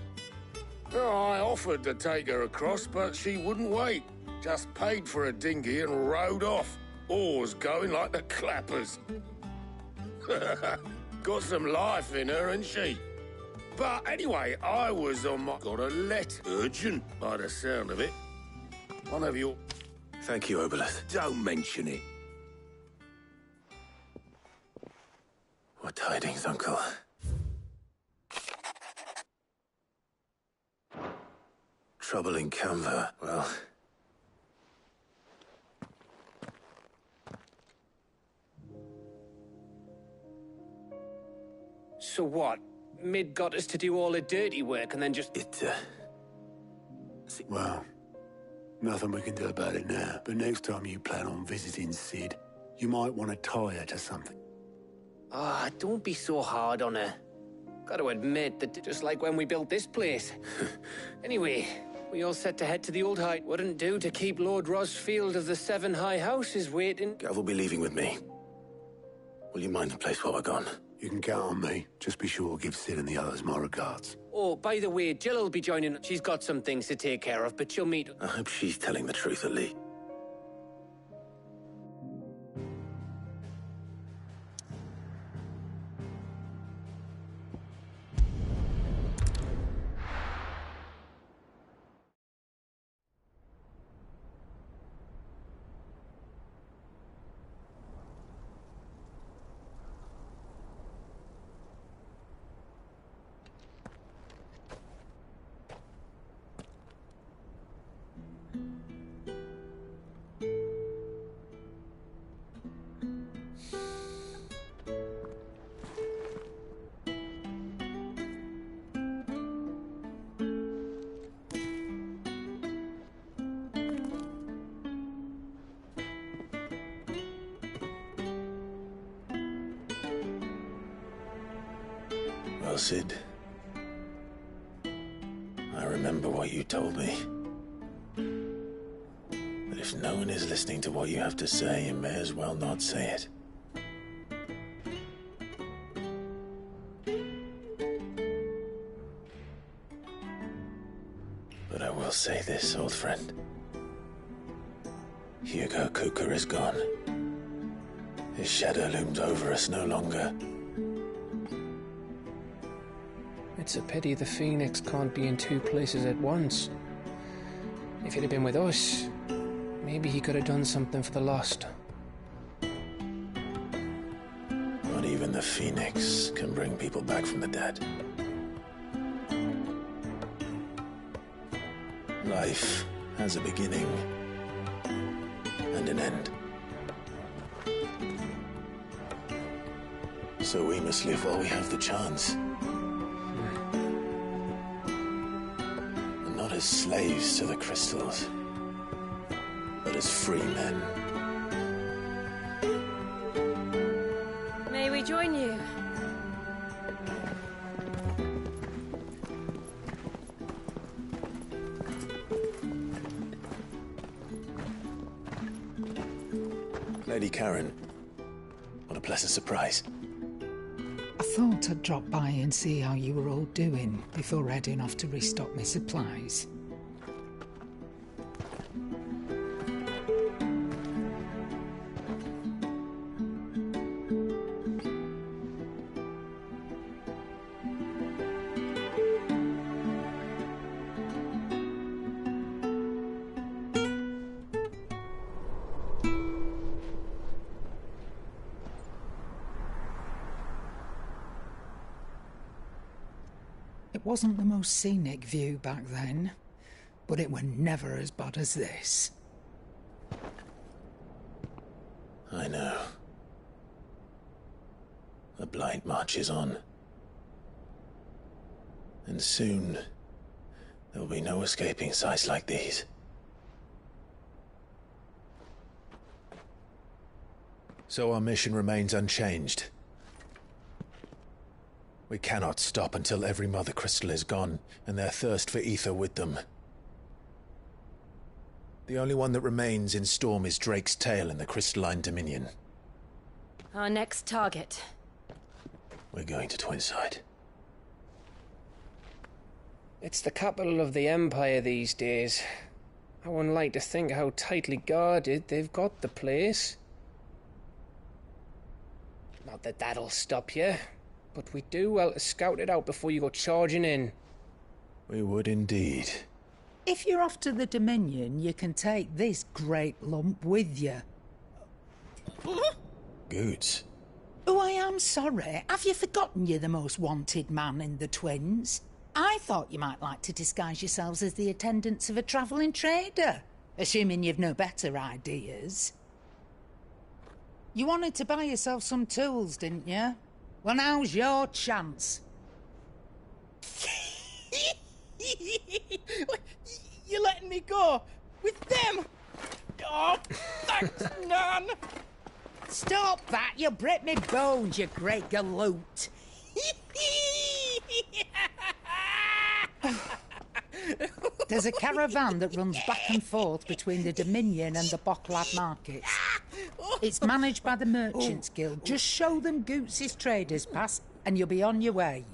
Oh, I offered to take her across, but she wouldn't wait. Just paid for a dinghy and rowed off. Oars going like the clappers. Got some life in her, ain't she? But anyway, I was on my... Got a letter. Urgent, by the sound of it. One of your... Thank you, Obolus. Don't mention it. What tidings, Uncle? Trouble in Canva. Well... So what? Mid got us to do all the dirty work and then just... Well, nothing we can do about it now. But next time you plan on visiting Sid, you might want to tie her to something. Ah, don't be so hard on her. Gotta admit that just like when we built this place. Anyway, we all set to head to the Old Height. Wouldn't do to keep Lord Rosfield of the Seven High Houses waiting. Gav will be leaving with me. Will you mind the place while we're gone? You can count on me. Just be sure to give Sid and the others my regards. Oh, by the way, Jill will be joining. She's got some things to take care of, but she'll meet... I hope she's telling the truth at least. Well, Sid, I remember what you told me. That if no one is listening to what you have to say, you may as well not say it. But I will say this, old friend. Hugo Cooker is gone. His shadow looms over us no longer. It's a pity the Phoenix can't be in two places at once. If he'd have been with us, maybe he could have done something for the lost. Not even the Phoenix can bring people back from the dead. Life has a beginning and an end. So we must live while we have the chance. And not as slaves to the crystals, but as free men. May we join you? Lady Karen, what a pleasant surprise. I thought I'd drop by and see how you were all doing before heading off to restock my supplies. It wasn't the most scenic view back then, but it were never as bad as this. I know. The Blight marches on. And soon, there'll be no escaping sights like these. So our mission remains unchanged. We cannot stop until every Mother Crystal is gone, and their thirst for ether with them. The only one that remains in Storm is Drake's tail in the Crystalline Dominion. Our next target. We're going to Twinside. It's the capital of the Empire these days. I wouldn't like to think how tightly guarded they've got the place. Not that that'll stop you, but we do well to scout it out before you go charging in. We would indeed. If you're off to the Dominion, you can take this great lump with you. Goods. Oh, I am sorry. Have you forgotten you're the most wanted man in the Twins? I thought you might like to disguise yourselves as the attendants of a travelling trader, assuming you've no better ideas. You wanted to buy yourself some tools, didn't you? Well, now's your chance. You're letting me go with them? Oh, thanks, Nan. Stop that! You'll break me bones, you great galoot. There's a caravan that runs back and forth between the Dominion and the Bocklad markets. It's managed by the Merchants Guild. Just show them Goots' traders pass and you'll be on your way.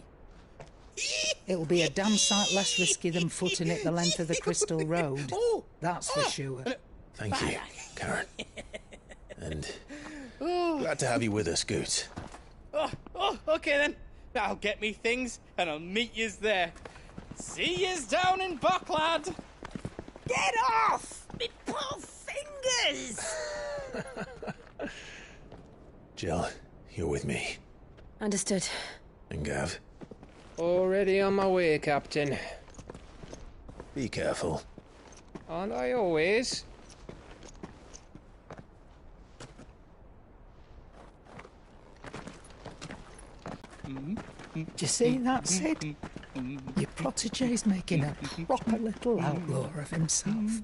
It'll be a damn sight less risky than footing it the length of the Crystal Road. That's for sure. Thank you, Karen. And glad to have you with us, Goots. Okay then. I'll get me things and I'll meet yous there. See yous down in Bocklad. Get off! Me poor fingers! Jill, you're with me. Understood. And Gav? Already on my way, Captain. Be careful. Aren't I always? Do you see that, Sid? Your protege's making a proper little outlaw of himself.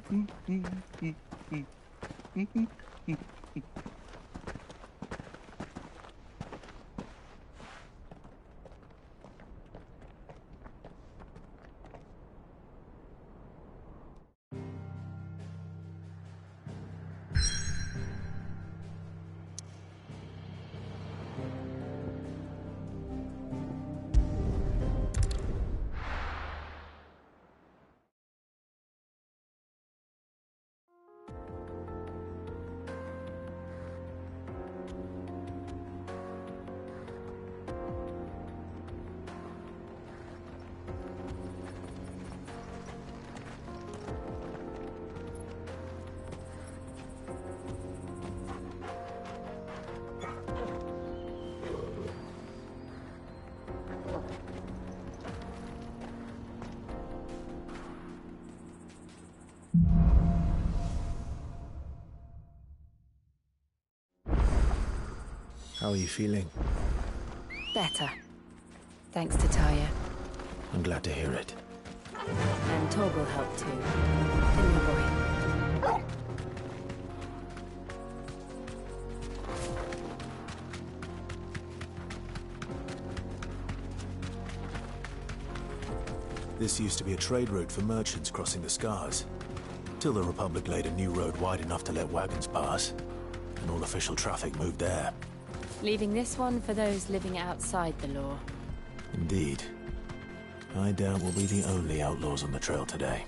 How are you feeling? Better. Thanks to Taya. I'm glad to hear it. And Torgal helped too. The new boy. This used to be a trade route for merchants crossing the Scars, till the Republic laid a new road wide enough to let wagons pass, and all official traffic moved there. Leaving this one for those living outside the law. Indeed. I doubt we'll be the only outlaws on the trail today.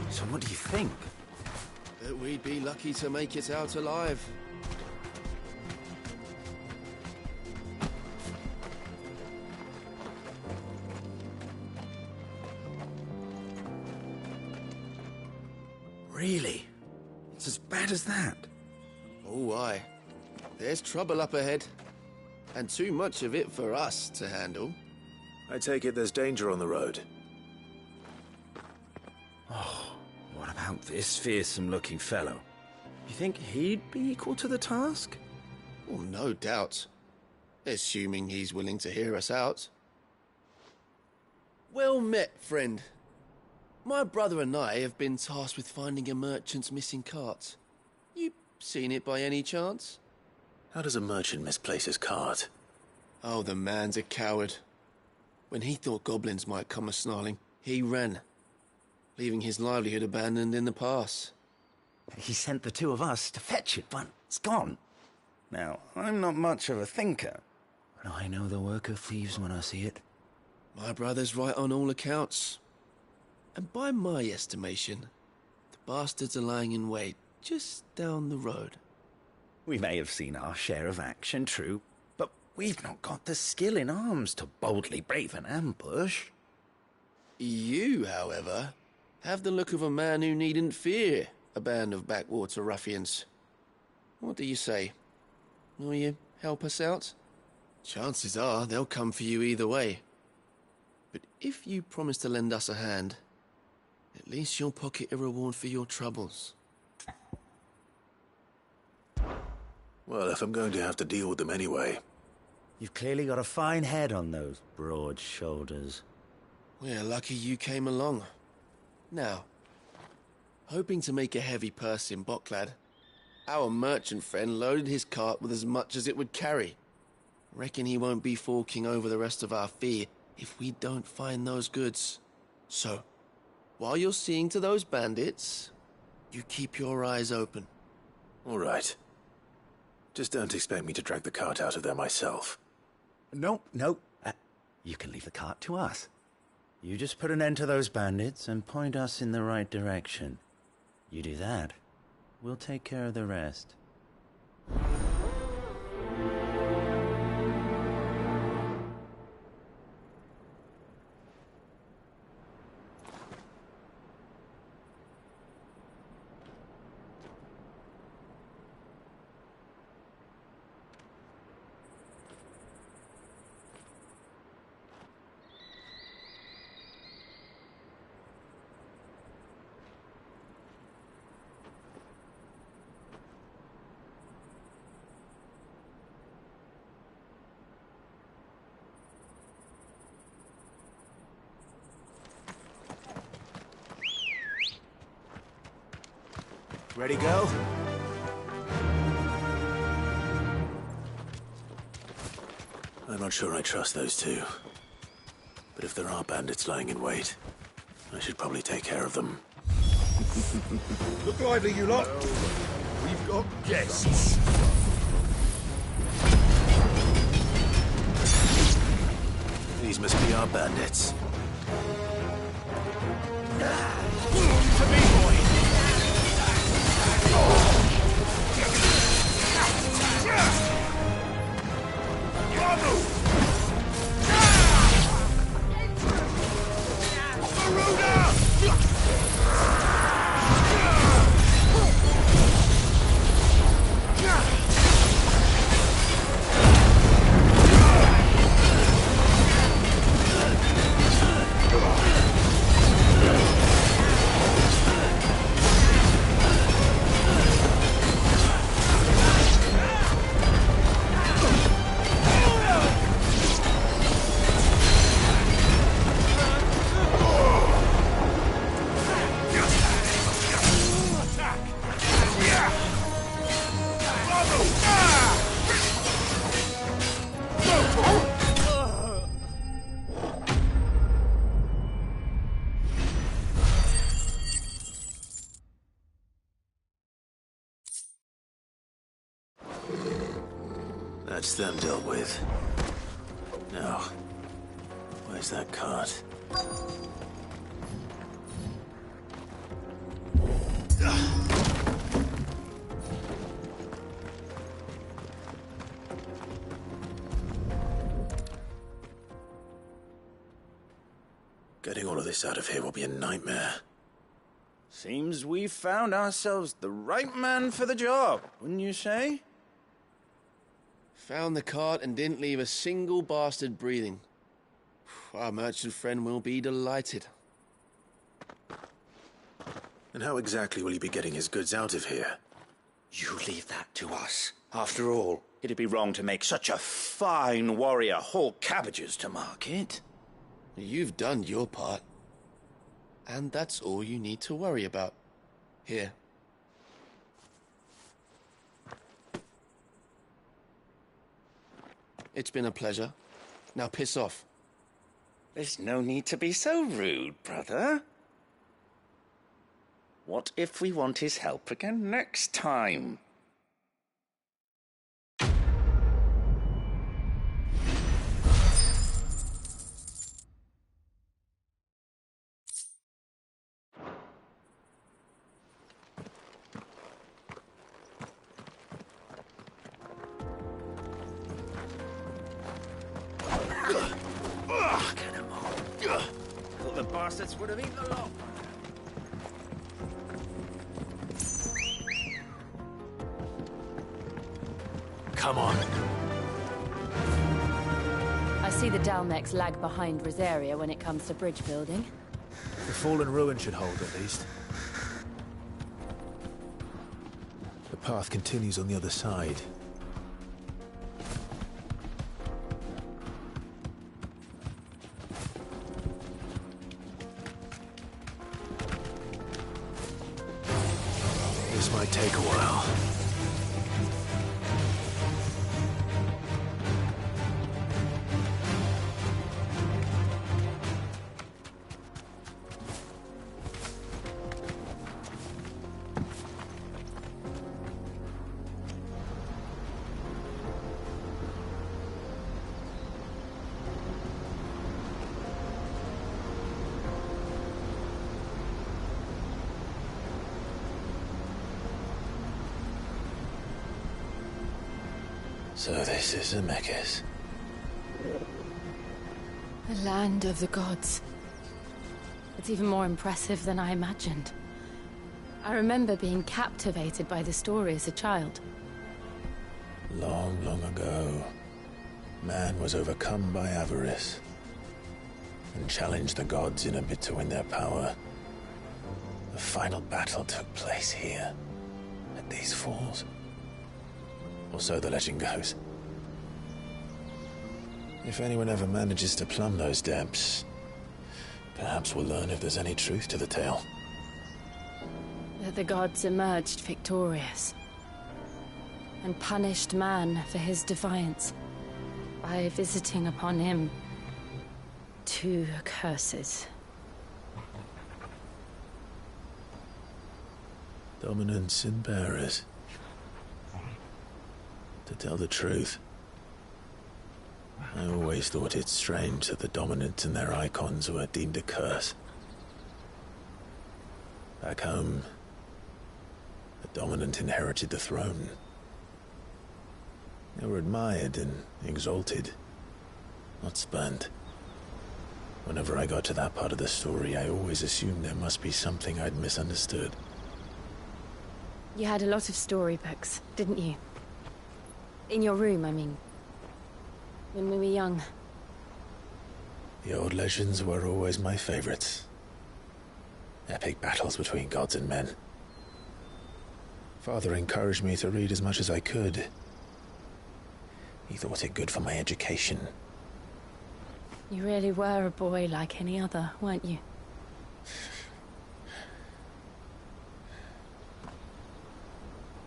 So what do you think? That we'd be lucky to make it out alive. Really? It's as bad as that? Oh, aye. There's trouble up ahead. And too much of it for us to handle. I take it there's danger on the road. Oh, what about this fearsome-looking fellow? You think he'd be equal to the task? Well, no doubt. Assuming he's willing to hear us out. Well met, friend. My brother and I have been tasked with finding a merchant's missing cart. You seen it by any chance? How does a merchant misplace his cart? Oh, the man's a coward. When he thought goblins might come a-snarling, he ran, leaving his livelihood abandoned in the pass. He sent the two of us to fetch it, but it's gone. Now, I'm not much of a thinker, but I know the work of thieves when I see it. My brother's right on all accounts. And by my estimation, the bastards are lying in wait just down the road. We may have seen our share of action, true, but we've not got the skill in arms to boldly brave an ambush. You, however, have the look of a man who needn't fear a band of backwater ruffians. What do you say? Will you help us out? Chances are they'll come for you either way. But if you promise to lend us a hand, at least you'll pocket a reward for your troubles. Well, if I'm going to have to deal with them anyway. You've clearly got a fine head on those broad shoulders. We're lucky you came along. Now, hoping to make a heavy purse in Boklad, our merchant friend loaded his cart with as much as it would carry. Reckon he won't be forking over the rest of our fee if we don't find those goods. So, while you're seeing to those bandits, you keep your eyes open. All right. Just don't expect me to drag the cart out of there myself. Nope. You can leave the cart to us. You just put an end to those bandits and point us in the right direction. You do that, we'll take care of the rest. Ready, go? I'm not sure I trust those two. But if there are bandits lying in wait, I should probably take care of them. Look lively, you lot. We've got guests. These must be our bandits. To me, boy! That's them dealt with. Now, where's that cart? Getting all of this out of here will be a nightmare. Seems we've found ourselves the right man for the job, wouldn't you say? Found the cart and didn't leave a single bastard breathing. Our merchant friend will be delighted. And how exactly will he be getting his goods out of here? You leave that to us. After all, it'd be wrong to make such a fine warrior haul cabbages to market. You've done your part. And that's all you need to worry about. Here. It's been a pleasure. Now piss off. There's no need to be so rude, brother. What if we want his help again next time? Get him all. Thought the bastards would have eaten a lot. Come on. I see the Dalmex lag behind Rosaria when it comes to bridge building. The fallen ruin should hold, at least. The path continues on the other side. This might take a while. So this is Zemeckis. The land of the gods. It's even more impressive than I imagined. I remember being captivated by the story as a child. Long, long ago, man was overcome by avarice and challenged the gods in a bid to win their power. The final battle took place here, at these falls. Or so the legend goes. If anyone ever manages to plumb those depths, perhaps we'll learn if there's any truth to the tale. That the gods emerged victorious and punished man for his defiance by visiting upon him 2 curses. Dominants and bearers. To tell the truth, I always thought it strange that the dominant and their icons were deemed a curse. Back home, the dominant inherited the throne. They were admired and exalted, not spurned. Whenever I got to that part of the story, I always assumed there must be something I'd misunderstood. You had a lot of storybooks, didn't you? In your room, I mean. When we were young. The old legends were always my favorites. Epic battles between gods and men. Father encouraged me to read as much as I could. He thought it good for my education. You really were a boy like any other, weren't you?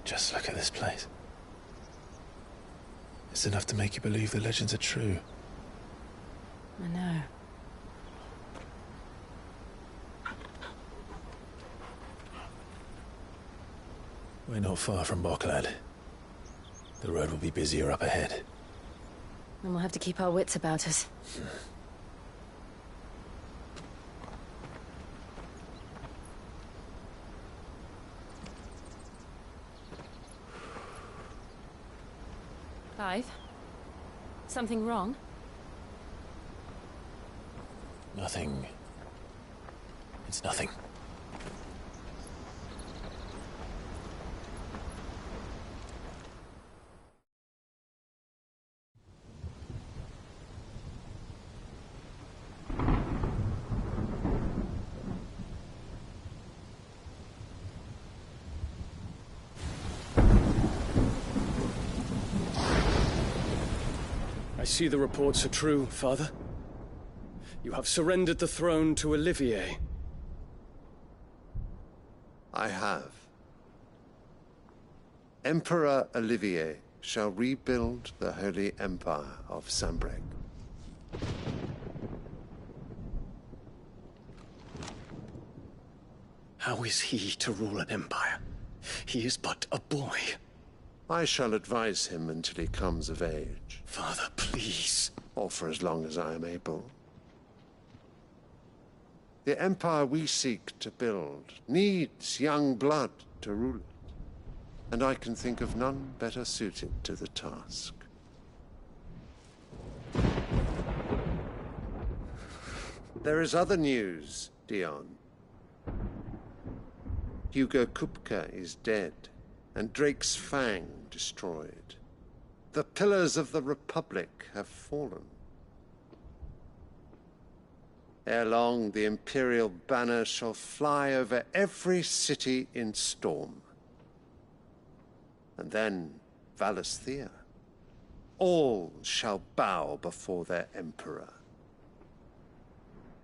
Just look at this place. It's enough to make you believe the legends are true. I know. We're not far from Boklad. The road will be busier up ahead. And we'll have to keep our wits about us. Clive? Something wrong? Nothing. It's nothing. I see the reports are true, Father. You have surrendered the throne to Olivier. I have. Emperor Olivier shall rebuild the Holy Empire of Sambrec. How is he to rule an empire? He is but a boy. I shall advise him until he comes of age. Father, please. Or for as long as I am able. The empire we seek to build needs young blood to rule it, and I can think of none better suited to the task. There is other news, Dion. Hugo Kupka is dead, and Drake's Fang destroyed. The pillars of the Republic have fallen. Ere long, the Imperial banner shall fly over every city in Storm. And then, Valisthea. All shall bow before their Emperor.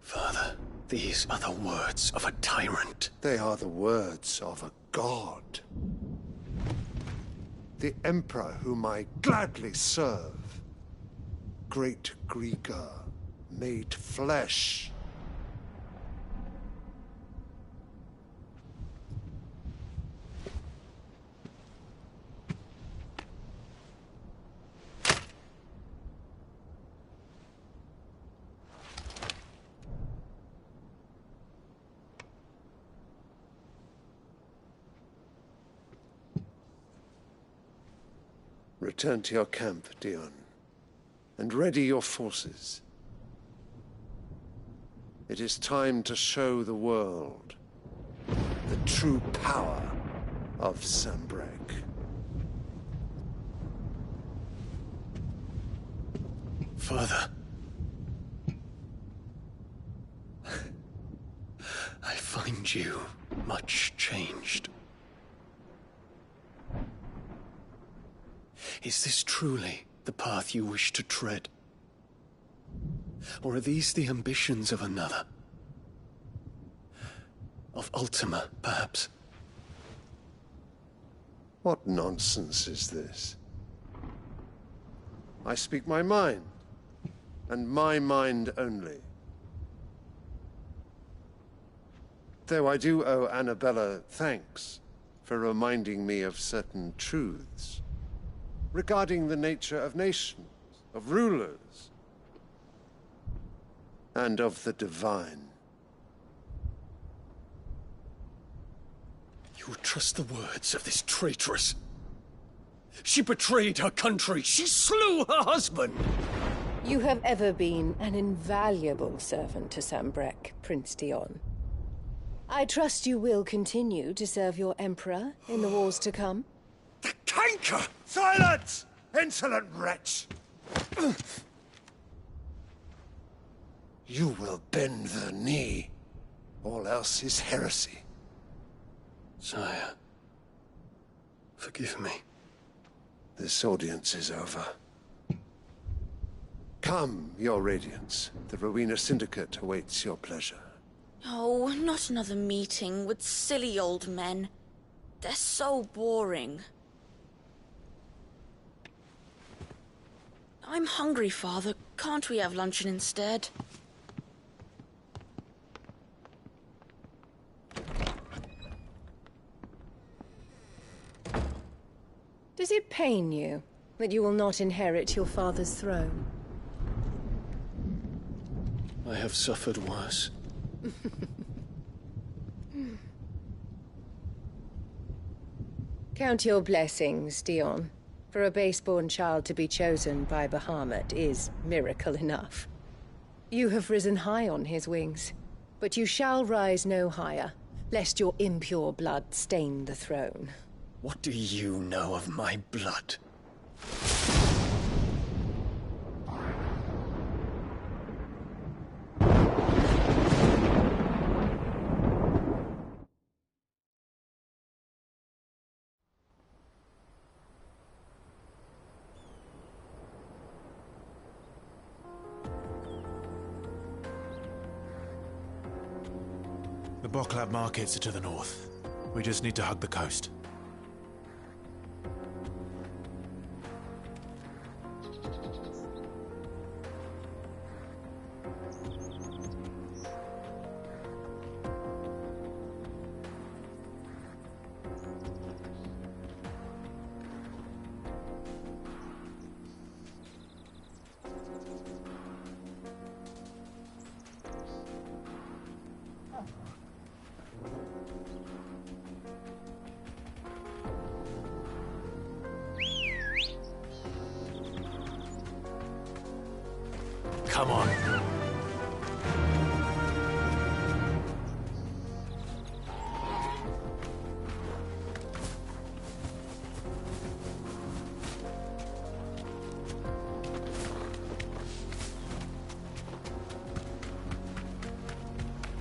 Father, these are the words of a tyrant. They are the words of a god. The Emperor whom I gladly serve. Great Greeker, made flesh. Return to your camp, Dion, and ready your forces. It is time to show the world the true power of Sambrec. Father. I find you much changed. Is this truly the path you wish to tread? Or are these the ambitions of another? Of Ultima, perhaps? What nonsense is this? I speak my mind, and my mind only. Though I do owe Annabella thanks for reminding me of certain truths regarding the nature of nations, of rulers, and of the divine. You trust the words of this traitress? She betrayed her country. She slew her husband. You have ever been an invaluable servant to Sambrec, Prince Dion. I trust you will continue to serve your Emperor in the wars to come. The canker! Silence! Insolent wretch! You will bend the knee. All else is heresy. Sire, forgive me. This audience is over. Come, your Radiance. The Rowena Syndicate awaits your pleasure. Oh, not another meeting with silly old men. They're so boring. I'm hungry, Father. Can't we have luncheon instead? Does it pain you that you will not inherit your father's throne? I have suffered worse. Count your blessings, Dion. For a base-born child to be chosen by Bahamut is miracle enough. You have risen high on his wings, but you shall rise no higher, lest your impure blood stain the throne. What do you know of my blood? The Boklab markets are to the north. We just need to hug the coast. Come on.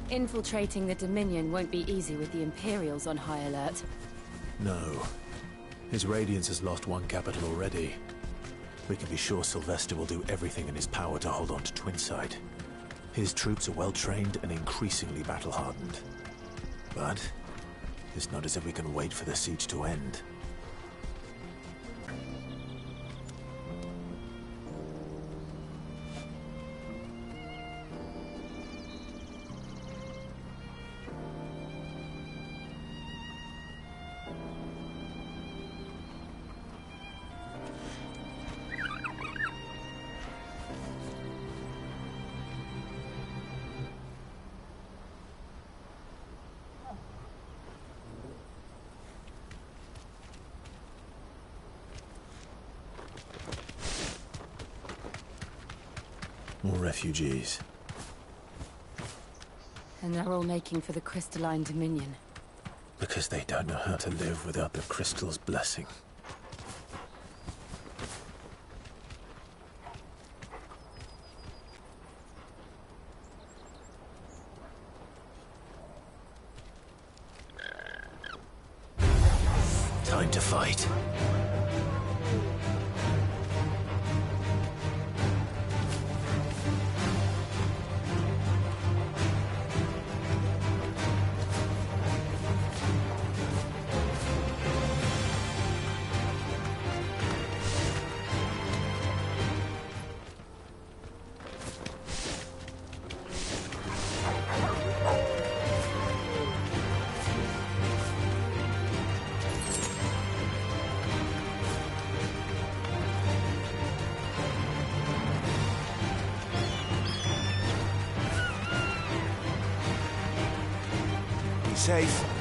Infiltrating the Dominion won't be easy with the Imperials on high alert. No. His Radiance has lost one capital already. We can be sure Sylvester will do everything in his power to hold on to Twinside. His troops are well-trained and increasingly battle-hardened. But it's not as if we can wait for the siege to end. More refugees. And they're all making for the Crystalline Dominion. Because they don't know how to live without the Crystal's blessing. Time to fight. Safe.